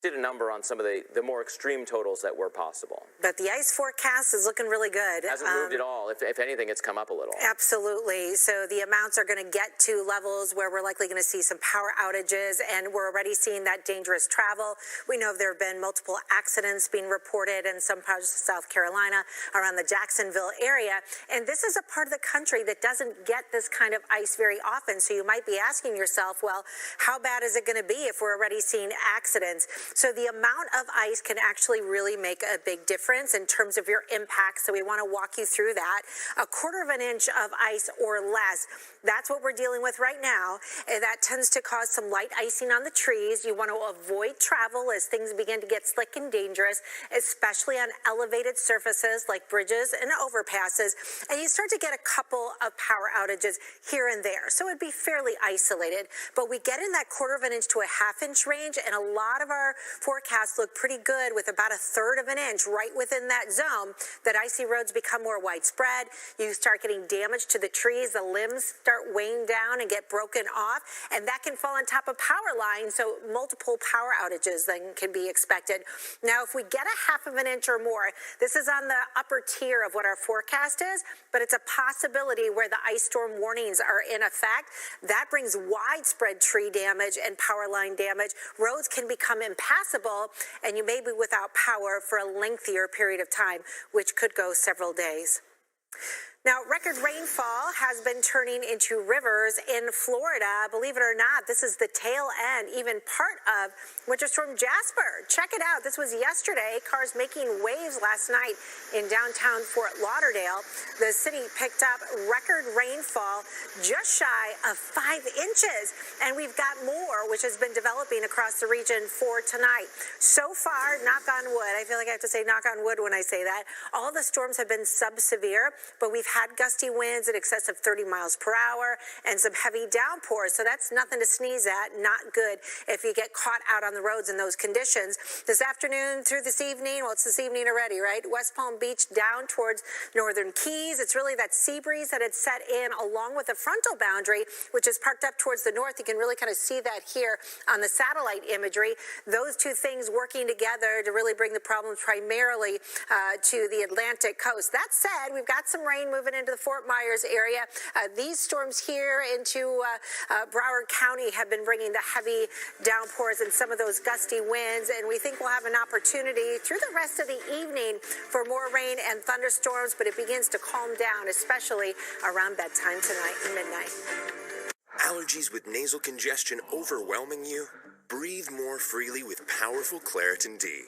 did a number on some of the more extreme totals that were possible.
But the ice forecast is looking really good.
Hasn't moved at all. If anything, it's come up a little.
Absolutely. So the amounts are going to get to levels where we're likely going to see some power outages, and we're already seeing that dangerous travel. We know there have been multiple accidents being reported in some parts of South Carolina around the Jacksonville area. And this is a part of the country that doesn't get this kind of ice very often. So you might be asking yourself, well, how bad is it going to be if we're already seeing accidents? So the amount of ice can actually really make a big difference in terms of your impact. So we want to walk you through that. 1/4 of an inch of ice or less, that's what we're dealing with right now. And that tends to cause some light icing on the trees. You want to avoid travel as things begin to get slick and dangerous, especially on elevated surfaces like bridges and overpasses. And you start to get a couple of power outages here and there. So it'd be fairly isolated. But we get in that 1/4 of an inch to a 1/2 inch range, and a lot of our forecasts look pretty good with about 1/3 of an inch right within that zone. That icy roads become more widespread. You start getting damage to the trees. The limbs start weighing down and get broken off, and that can fall on top of power lines, so multiple power outages then can be expected. Now, if we get 1/2 of an inch or more, this is on the upper tier of what our forecast is, but it's a possibility where the ice storm warnings are in effect. That brings widespread tree damage and power line damage. Roads can become impassable, and you may be without power for a lengthier period of time, which could go several days. Now, record rainfall has been turning into rivers in Florida. Believe it or not, this is the tail end, even part of Winter Storm Jasper. Check it out. This was yesterday. Cars making waves last night in downtown Fort Lauderdale. The city picked up record rainfall just shy of 5 inches. And we've got more, which has been developing across the region for tonight. So far, knock on wood, I feel like I have to say knock on wood when I say that, all the storms have been sub-severe, but we've had gusty winds in excess of 30 miles per hour and some heavy downpours. So that's nothing to sneeze at. Not good if you get caught out on the roads in those conditions. This afternoon through this evening, well, it's this evening already, right? West Palm Beach down towards northern Keys. It's really that sea breeze that had set in along with the frontal boundary, which is parked up towards the north. You can really kind of see that here on the satellite imagery. Those two things working together to really bring the problems primarily to the Atlantic coast. That said, we've got some rain moving into the Fort Myers area. These storms here into Broward County have been bringing the heavy downpours and some of those gusty winds, and we think we'll have an opportunity through the rest of the evening for more rain and thunderstorms, but it begins to calm down, especially around bedtime tonight and midnight.
Allergies with nasal congestion overwhelming you? Breathe more freely with powerful Claritin D.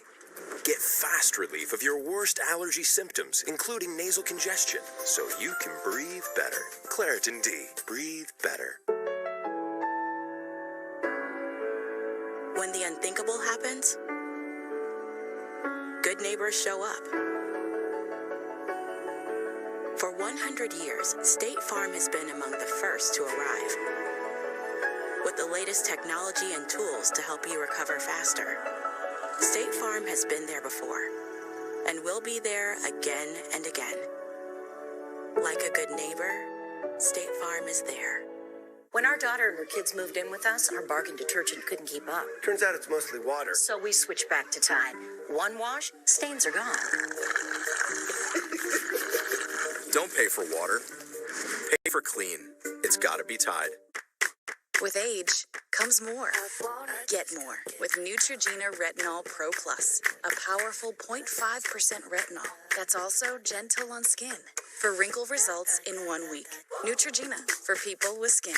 Get fast relief of your worst allergy symptoms, including nasal congestion, so you can breathe better. Claritin D. Breathe better.
When the unthinkable happens, good neighbors show up. For 100 years, State Farm has been among the first to arrive, with the latest technology and tools to help you recover faster. State Farm has been there before, and will be there again and again. Like a good neighbor, State Farm is there.
When our daughter and her kids moved in with us, our bargain detergent couldn't keep up.
Turns out it's mostly water.
So we switched back to Tide. One wash, stains are gone.
Don't pay for water. Pay for clean. It's gotta be Tide.
With age comes more. Get more with Neutrogena Retinol Pro Plus, a powerful 0.5% retinol that's also gentle on skin for wrinkle results in 1 week. Neutrogena for people with skin.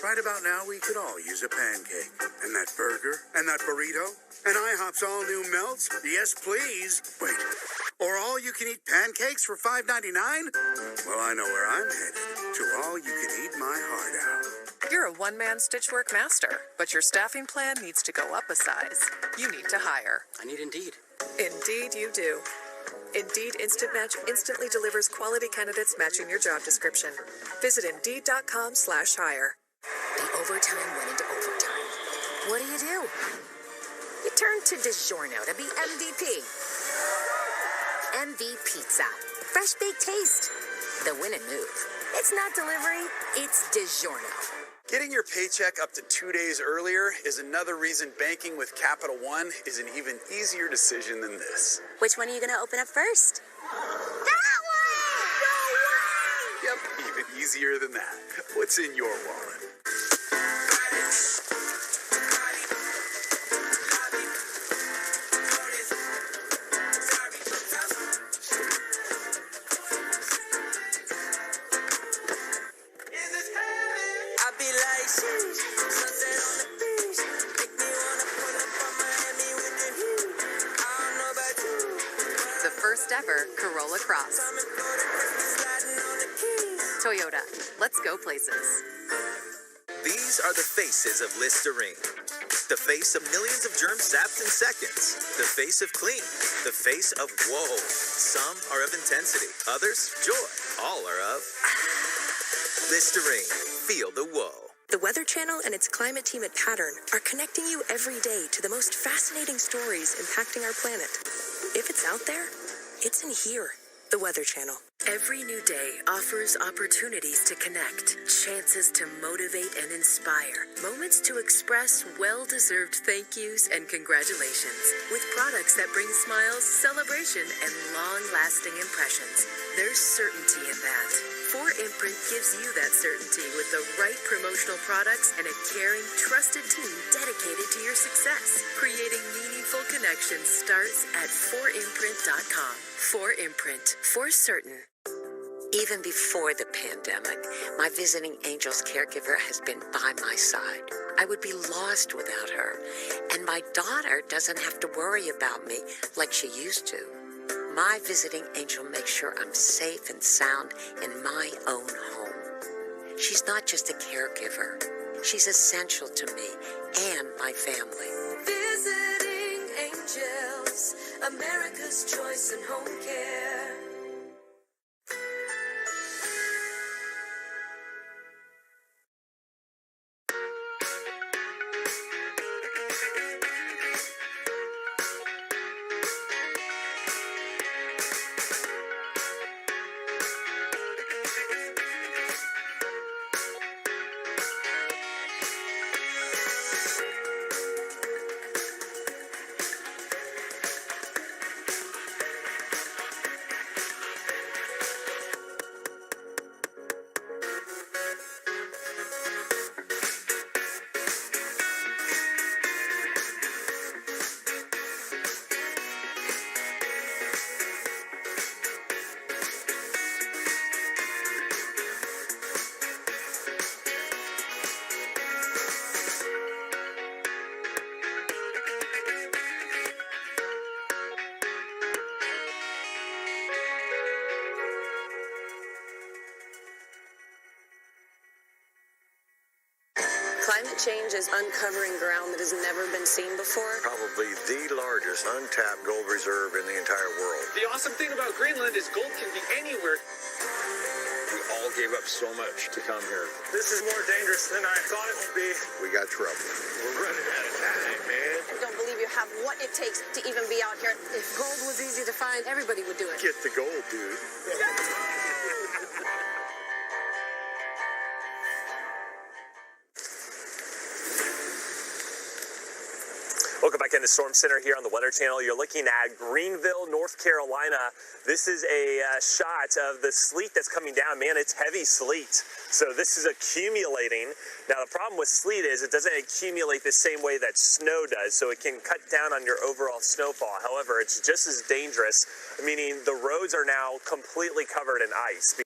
Right about now, we could all use a pancake. And that burger, and that burrito, and IHOP's all-new melts. Yes, please. Wait, or all-you-can-eat pancakes for $5.99? Well, I know where I'm headed. To all-you-can-eat my heart out.
You're a one-man stitchwork master, but your staffing plan needs to go up a size. You need to hire.
I need Indeed.
Indeed you do. Indeed Instant Match instantly delivers quality candidates matching your job description. Visit Indeed.com/hire.
The overtime went into overtime. What do? You turn to DiGiorno to be MVP. MV Pizza. Fresh baked taste. The winning move. It's not delivery, it's DiGiorno.
Getting your paycheck up to 2 days earlier is another reason banking with Capital One is an even easier decision than this.
Which one are you going to open up first?
That one! No way! Yep, even easier than that. What's in your wallet?
The first ever Corolla Cross. Toyota, let's go places.
These are the faces of Listerine. The face of millions of germs zapped in seconds. The face of clean. The face of woe. Some are of intensity. Others, joy. All are of Listerine. Feel the woe.
The Weather Channel and its climate team at Pattern are connecting you every day to the most fascinating stories impacting our planet. If it's out there, it's in here. The Weather Channel.
Every new day offers opportunities to connect, chances to motivate and inspire, moments to express well-deserved thank yous and congratulations, with products that bring smiles, celebration, and long-lasting impressions. There's certainty in that. 4imprint gives you that certainty with the right promotional products and a caring, trusted team dedicated to your success. Creating meaningful connections starts at 4imprint.com. 4imprint, for certain.
Even before the pandemic, my visiting angel's caregiver has been by my side. I would be lost without her, and my daughter doesn't have to worry about me like she used to. My visiting angel makes sure I'm safe and sound in my own home. She's not just a caregiver. She's essential to me and my family.
Visiting Angels, America's choice in home care.
Climate change is uncovering ground that has never been seen before.
Probably the largest untapped gold reserve in the entire world.
The awesome thing about Greenland is gold can be anywhere.
We all gave up so much to come here.
This is more dangerous than I thought it would be.
We got trouble. We're running out of time, man.
I don't believe you have what it takes to even be out here. If gold was easy to find, everybody would do it.
Get the gold, dude.
Welcome back into Storm Center here on the Weather Channel. You're looking at Greenville, North Carolina. This is a shot of the sleet that's coming down. Man, it's heavy sleet. So this is accumulating. Now, the problem with sleet is it doesn't accumulate the same way that snow does, so it can cut down on your overall snowfall. However, it's just as dangerous, meaning the roads are now completely covered in ice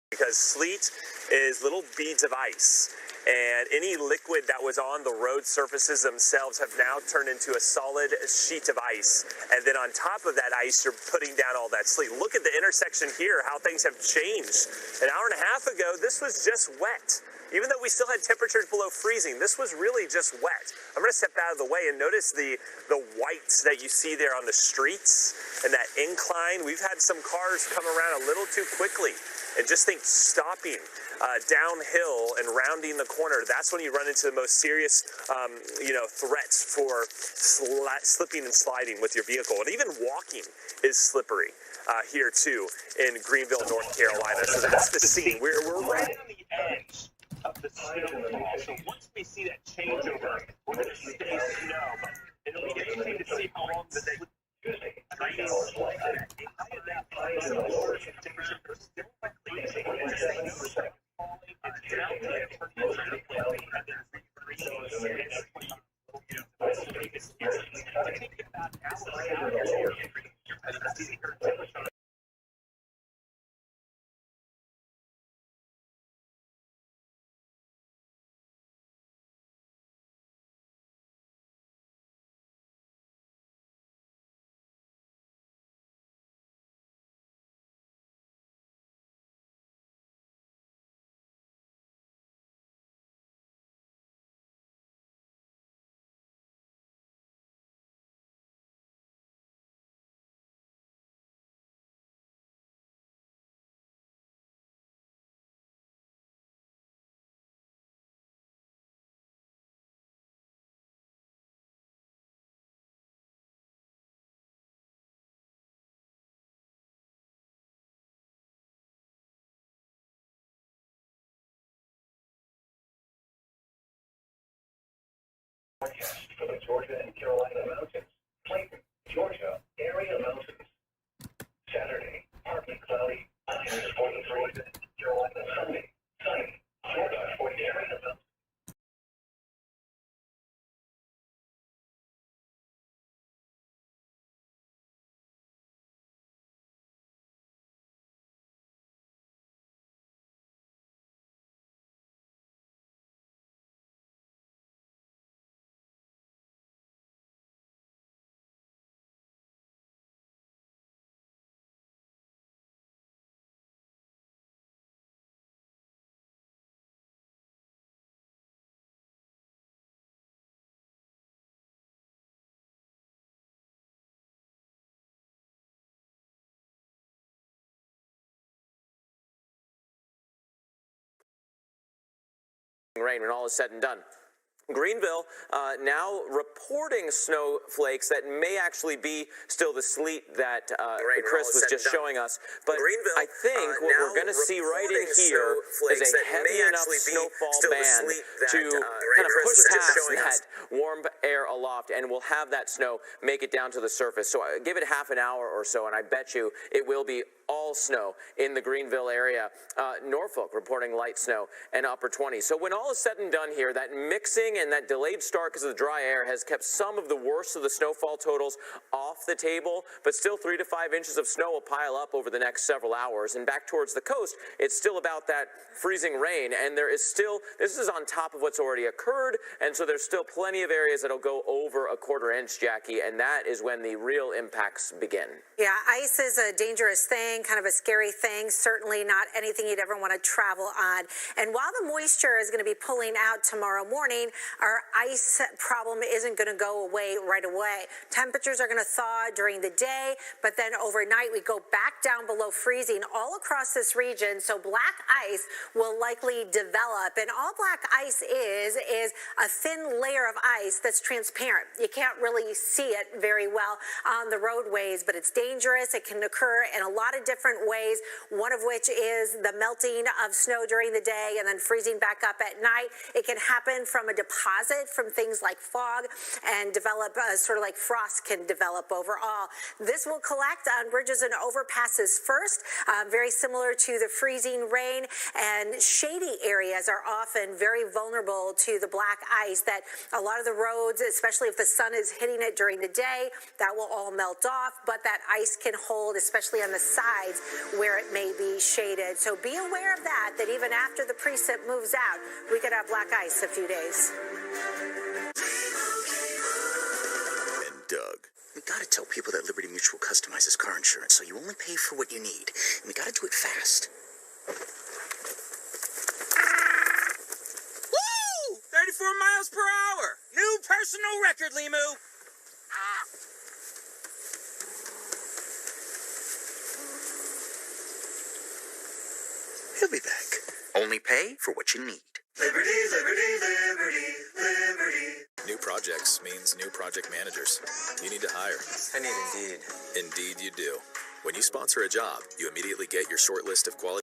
because sleet is little beads of ice. And any liquid that was on the road surfaces themselves have now turned into a solid sheet of ice. And then on top of that ice, you're putting down all that sleet. Look at the intersection here, how things have changed. An hour and a half ago, this was just wet. Even though we still had temperatures below freezing, this was really just wet. I'm gonna step out of the way and notice the whites that you see there on the streets and that incline. We've had some cars come around a little too quickly. And just think stopping downhill and rounding the corner, that's when you run into the most serious, threats for slipping and sliding with your vehicle. And even walking is slippery here too in Greenville, North Carolina. So that's the scene. We're right on the edge of the snowfall. So once we see that changeover, we're going to stay snow. But it'll be interesting to see how long the day
For the Georgia and Carolina mountains. Clayton, Georgia, area mountains. Saturday, partly cloudy, highs 43. Carolina, sunny, sunny. Florida, 40 area mountains.
rain when all is said and done. Greenville now reporting snowflakes that may actually be still the sleet that Chris was just showing us. But I think what we're going to see right in here is a heavy enough snowfall band to kind of push past that warm air aloft, and we'll have that snow make it down to the surface. So give it half an hour or so, and I bet you it will be all snow in the Greenville area. Norfolk reporting light snow and upper 20s. So when all is said and done here, that mixing and that delayed start because of the dry air has kept some of the worst of the snowfall totals off the table, but still 3 to 5 inches of snow will pile up over the next several hours. And back towards the coast, it's still about that freezing rain, and there is still, this is on top of what's already occurred, and so there's still plenty of areas that'll go over a quarter inch, Jackie, and that is when the real impacts begin.
Yeah, ice is a dangerous thing, kind of a scary thing, certainly not anything you'd ever want to travel on. And while the moisture is going to be pulling out tomorrow morning, our ice problem isn't going to go away right away. Temperatures are going to thaw during the day, but then overnight we go back down below freezing all across this region, so black ice will likely develop. And all black ice is a thin layer of ice that's transparent. You can't really see it very well on the roadways, but it's dangerous. It can occur in a lot of different ways, one of which is the melting of snow during the day and then freezing back up at night. It can happen from a deposit from things like fog and develop sort of like frost can develop overall. This will collect on bridges and overpasses first, very similar to the freezing rain, and shady areas are often very vulnerable to the black ice that a lot of the roads, especially if the sun is hitting it during the day, that will all melt off, but that ice can hold, especially on the sides where it may be shaded. So be aware of that even after the precip moves out, we could have black ice a few days.
And Doug. We gotta tell people that Liberty Mutual customizes car insurance, so you only pay for what you need. And we gotta do it fast.
Woo! 34 miles per hour! New personal record, Limu!
He'll be back. Only pay for what you need.
Liberty, liberty, liberty, liberty. New projects means new project managers. You need to hire.
I need Indeed.
Indeed you do. When you sponsor a job, you immediately get your short list of quality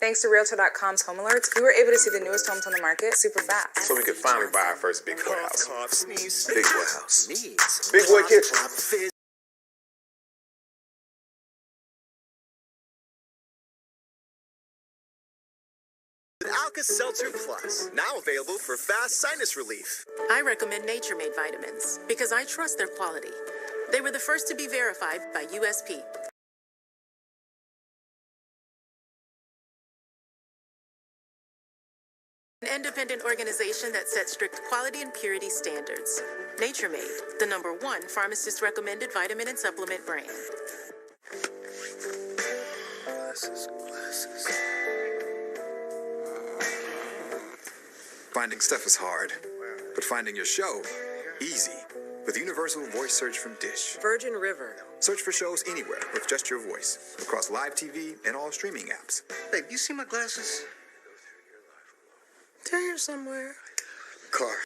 Thanks to Realtor.com's home alerts, we were able to see the newest homes on the market super fast.
So we could finally buy our first big boy house.
Big boy house.
Big boy kitchen.
Alka-Seltzer Plus, now available for fast sinus relief.
I recommend Nature Made vitamins because I trust their quality. They were the first to be verified by USP. An independent organization that sets strict quality and purity standards. Nature Made, the #1 pharmacist recommended vitamin and supplement brand.
Glasses. Finding stuff is hard, but finding your show, easy. With Universal Voice Search from Dish.
Virgin River.
Search for shows anywhere with just your voice, across live TV and all streaming apps.
Babe, you see my glasses?
They're here somewhere.
Car.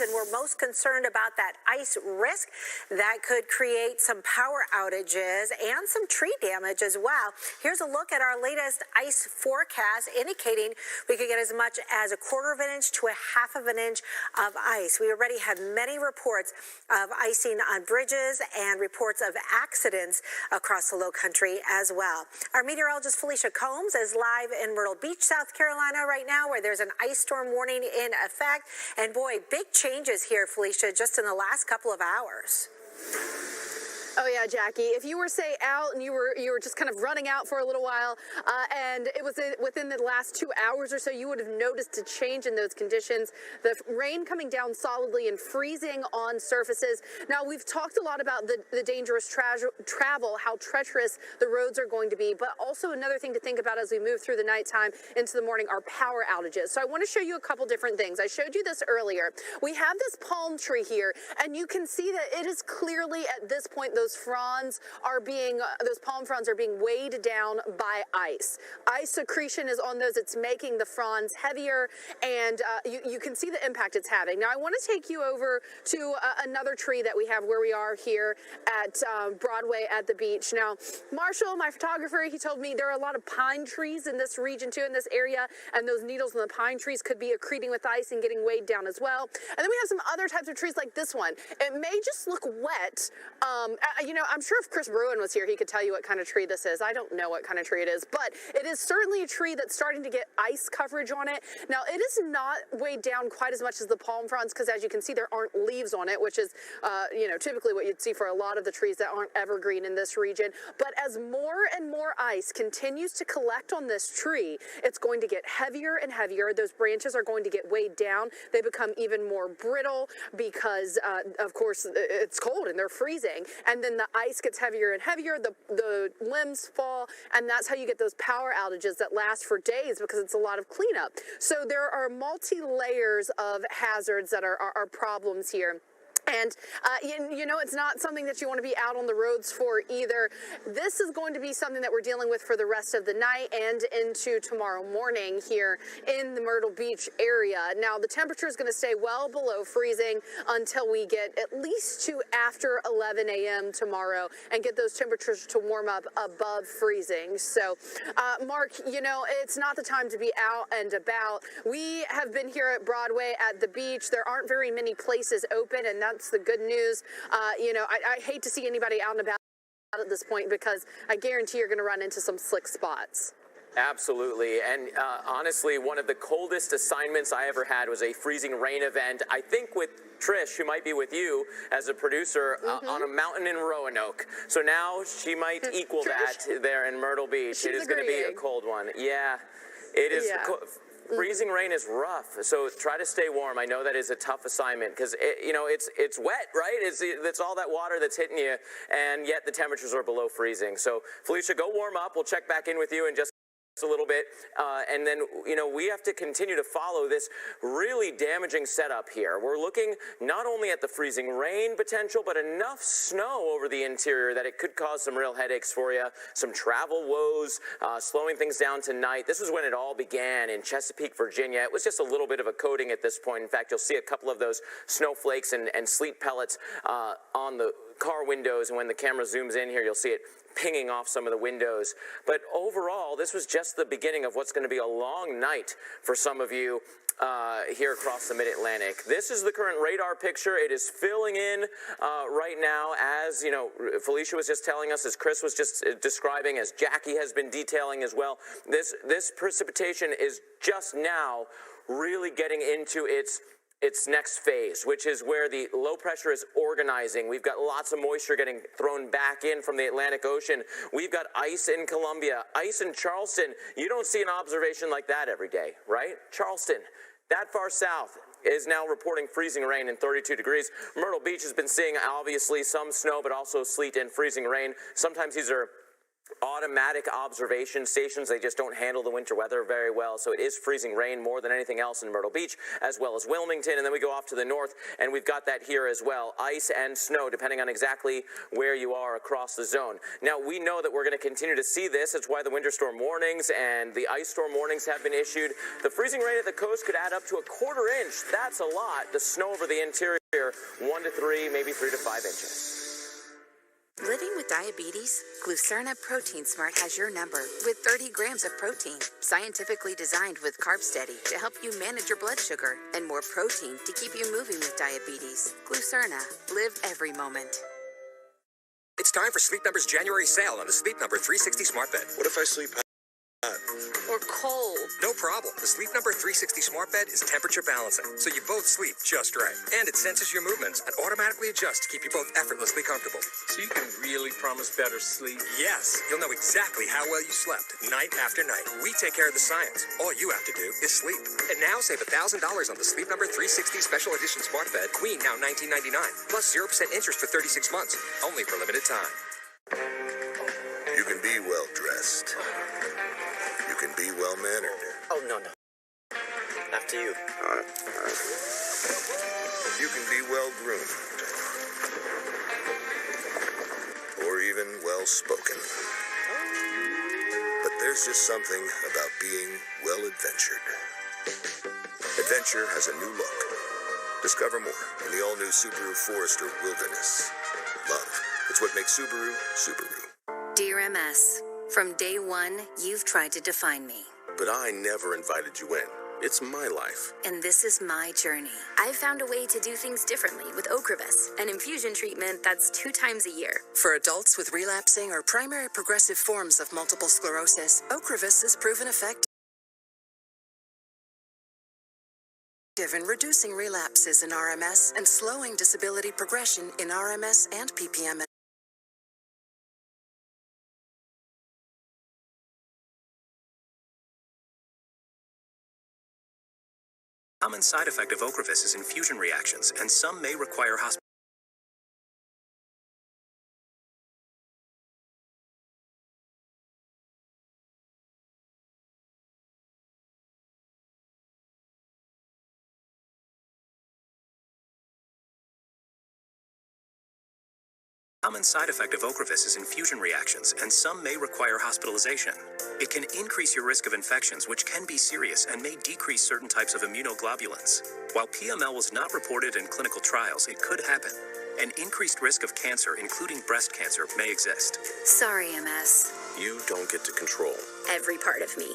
And we're most concerned about that ice risk that could create some power outages and some tree damage as well. Here's a look at our latest ice forecast indicating we could get as much as 1/4 of an inch to 1/2 of an inch of ice. We already had many reports of icing on bridges and reports of accidents across the low country as well. Our meteorologist Felicia Combs is live in Myrtle Beach, South Carolina right now, where there's an ice storm warning in effect. And boy, big changes here, Felicia, just in the last couple of hours.
Oh yeah, Jackie. If you were, say, out and you were just kind of running out for a little while, and it was within the last 2 hours or so, you would have noticed a change in those conditions. The rain coming down solidly and freezing on surfaces. Now, we've talked a lot about the dangerous travel, how treacherous the roads are going to be, but also another thing to think about as we move through the nighttime into the morning are power outages. So I want to show you a couple different things. I showed you this earlier. We have this palm tree here, and you can see that it is clearly at this point those palm fronds are being weighed down by ice. Ice accretion is on those. It's making the fronds heavier, and you can see the impact it's having. Now, I want to take you over to another tree that we have where we are here at Broadway at the beach. Now, Marshall, my photographer, he told me there are a lot of pine trees in this region too, in this area, and those needles in the pine trees could be accreting with ice and getting weighed down as well. And then we have some other types of trees like this one. It may just look wet. I'm sure if Chris Bruin was here, he could tell you what kind of tree this is. I don't know what kind of tree it is, but it is certainly a tree that's starting to get ice coverage on it. Now, it is not weighed down quite as much as the palm fronds because, as you can see, there aren't leaves on it, which is, typically what you'd see for a lot of the trees that aren't evergreen in this region. But as more and more ice continues to collect on this tree, it's going to get heavier and heavier. Those branches are going to get weighed down. They become even more brittle because, of course, it's cold and they're freezing. And then the ice gets heavier and heavier, the limbs fall, and that's how you get those power outages that last for days because it's a lot of cleanup. So there are multi-layers of hazards that are problems here. And, it's not something that you want to be out on the roads for either. This is going to be something that we're dealing with for the rest of the night and into tomorrow morning here in the Myrtle Beach area. Now, the temperature is going to stay well below freezing until we get at least to after 11 a.m. tomorrow and get those temperatures to warm up above freezing. So, Mark, it's not the time to be out and about. We have been here at Broadway at the beach. There aren't very many places open, and that's the good news. I hate to see anybody out and about at this point because I guarantee you're going to run into some slick spots.
Absolutely, and honestly, one of the coldest assignments I ever had was a freezing rain event. I think with Trish, who might be with you as a producer, on a mountain in Roanoke. So now she might equal that there in Myrtle Beach. It is going to be a cold one. Yeah, it is. Yeah. Freezing rain is rough, so try to stay warm. I know that is a tough assignment because it's wet, right? It's all that water that's hitting you, and yet the temperatures are below freezing. So Felicia, go warm up. We'll check back in with you in just a little bit, and then we have to continue to follow this really damaging setup here. We're looking not only at the freezing rain potential, but enough snow over the interior that it could cause some real headaches for you, some travel woes, slowing things down tonight. This was when it all began in Chesapeake, Virginia. It was just a little bit of a coating at this point. In fact, you'll see a couple of those snowflakes and sleet pellets on the car windows, and when the camera zooms in here, you'll see it pinging off some of the windows. But overall, this was just the beginning of what's going to be a long night for some of you here across the Mid-Atlantic. This is the current radar picture. It is filling in right now, as Felicia was just telling us, as Chris was just describing, as Jackie has been detailing as well. This precipitation is just now really getting into its next phase, which is where the low pressure is organizing. We've got lots of moisture getting thrown back in from the Atlantic Ocean. We've got ice in Columbia, ice in Charleston. You don't see an observation like that every day, right? Charleston, that far south, is now reporting freezing rain and 32 degrees. Myrtle Beach has been seeing, obviously, some snow, but also sleet and freezing rain. Sometimes these are automatic observation stations. They just don't handle the winter weather very well, so it is freezing rain more than anything else in Myrtle Beach, as well as Wilmington. And then we go off to the north, and we've got that here as well, ice and snow, depending on exactly where you are across the zone. Now, we know that we're going to continue to see this. It's why the winter storm warnings and the ice storm warnings have been issued. The freezing rain at the coast could add up to a quarter inch. That's a lot. The snow over the interior, 1 to 3, maybe 3 to 5 inches.
Living with diabetes? Glucerna Protein Smart has your number with 30 grams of protein, scientifically designed with Carb Steady to help you manage your blood sugar, and more protein to keep you moving with diabetes. Glucerna. Live every moment.
It's time for Sleep Number's January sale on the Sleep Number 360 Smart Bed.
What if I sleep hot?
Or cold.
No problem. The Sleep Number 360 Smart Bed is temperature balancing, so you both sleep just right. And it senses your movements and automatically adjusts to keep you both effortlessly comfortable.
So you can really promise better sleep?
Yes, you'll know exactly how well you slept night after night. We take care of the science. All you have to do is sleep. And now save $1,000 on the Sleep Number 360 Special Edition Smart Bed, Queen, now $19.99, plus 0% interest for 36 months, only for limited time.
You can be well dressed. You can be well mannered.
Oh, no. After you.
You can be well groomed. Or even well spoken. But there's just something about being well adventured. Adventure has a new look. Discover more in the all-new Subaru Forester Wilderness. Love. It's what makes Subaru, Subaru.
Dear MS, from day one, you've tried to define me.
But I never invited you in. It's my life.
And this is my journey. I've found a way to do things differently with Ocrevus, an infusion treatment that's 2 times a year.
For adults with relapsing or primary progressive forms of multiple sclerosis, Ocrevus is proven effective in reducing relapses in RMS and slowing disability progression in RMS and PPMS.
Common side effect of Ocrevus is infusion reactions, and some may require hospital. Common side effect of Ocrevus is infusion reactions, and some may require hospitalization. It can increase your risk of infections, which can be serious and may decrease certain types of immunoglobulins. While PML was not reported in clinical trials, it could happen. An increased risk of cancer, including breast cancer, may exist.
Sorry, MS.
You don't get to control
Every part of me.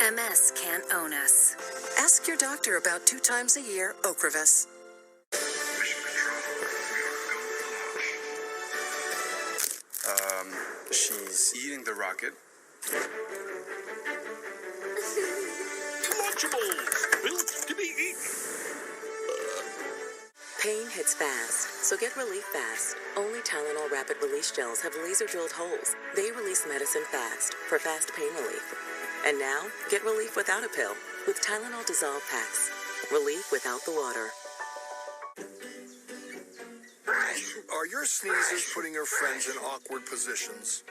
MS can't own us.
Ask your doctor about 2 times a year Ocrevus.
She's eating the rocket.
Lunchables, built to be eaten.
Pain hits fast, so get relief fast. Only Tylenol Rapid Release Gels have laser-drilled holes. They release medicine fast for fast pain relief. And now, get relief without a pill with Tylenol Dissolve Packs. Relief without the water.
Are your sneezes putting your friends in awkward positions?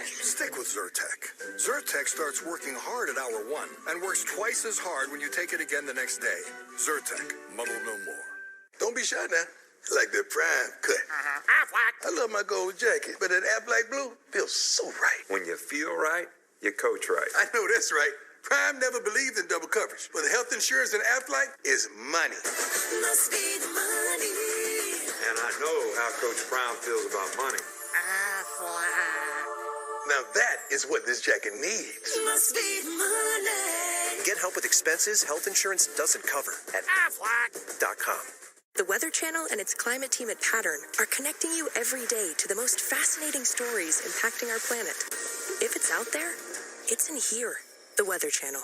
Stick with Zyrtec. Zyrtec starts working hard at hour 1 and works twice as hard when you take it again the next day. Zyrtec, muddle no more.
Don't be shy now. I like that prime cut. I love my gold jacket, but that Aflac blue feels so right.
When you feel right, you coach right.
I know that's right. Prime never believed in double coverage, but the health insurance in Aflac is money.
Must be the money.
And I know how Coach Prime feels about money.
Now that is what this jacket needs.
Must be the money.
Get help with expenses health insurance doesn't cover at Aflac.com.
The Weather Channel and its climate team at Pattern are connecting you every day to the most fascinating stories impacting our planet. If it's out there, it's in here. The Weather Channel.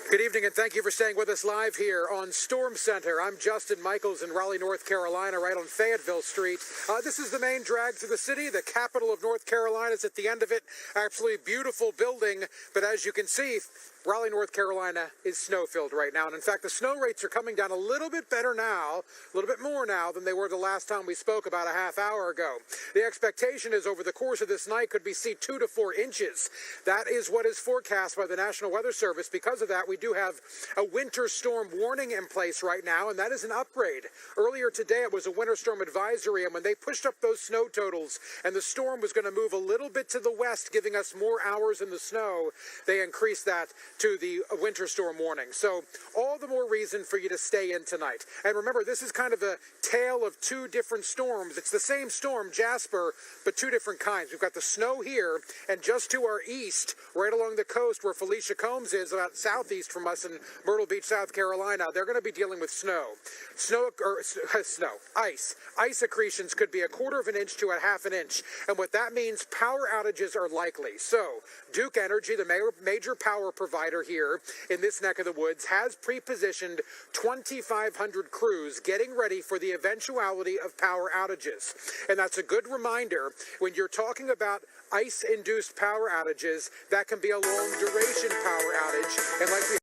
Good evening, and thank you for staying with us live here on Storm Center. I'm Justin Michaels in Raleigh, North Carolina, right on Fayetteville Street. This is the main drag through the city. The capital of North Carolina is at the end of it. Absolutely beautiful building, but as you can see, Raleigh, North Carolina is snow-filled right now. And in fact, the snow rates are coming down a little bit better now, a little bit more now than they were the last time we spoke about a half hour ago. The expectation is over the course of this night could be see 2 to 4 inches. That is what is forecast by the National Weather Service. Because of that, we do have a winter storm warning in place right now, and that is an upgrade. Earlier today, it was a winter storm advisory, and when they pushed up those snow totals and the storm was going to move a little bit to the west, giving us more hours in the snow, they increased that to the winter storm warning. So all the more reason for you to stay in tonight. And remember, this is kind of a tale of 2 different storms. It's the same storm, Jasper, but 2 different kinds. We've got the snow here, and just to our east, right along the coast where Felicia Combs is, about southeast from us in Myrtle Beach, South Carolina, they're going to be dealing with ice. Ice accretions could be 1/4 of an inch to 1/2 an inch. And what that means, power outages are likely. So Duke Energy, the major power provider here in this neck of the woods, has pre-positioned 2,500 crews getting ready for the eventuality of power outages. And that's a good reminder when you're talking about ice-induced power outages, that can be a long-duration power outage. And like we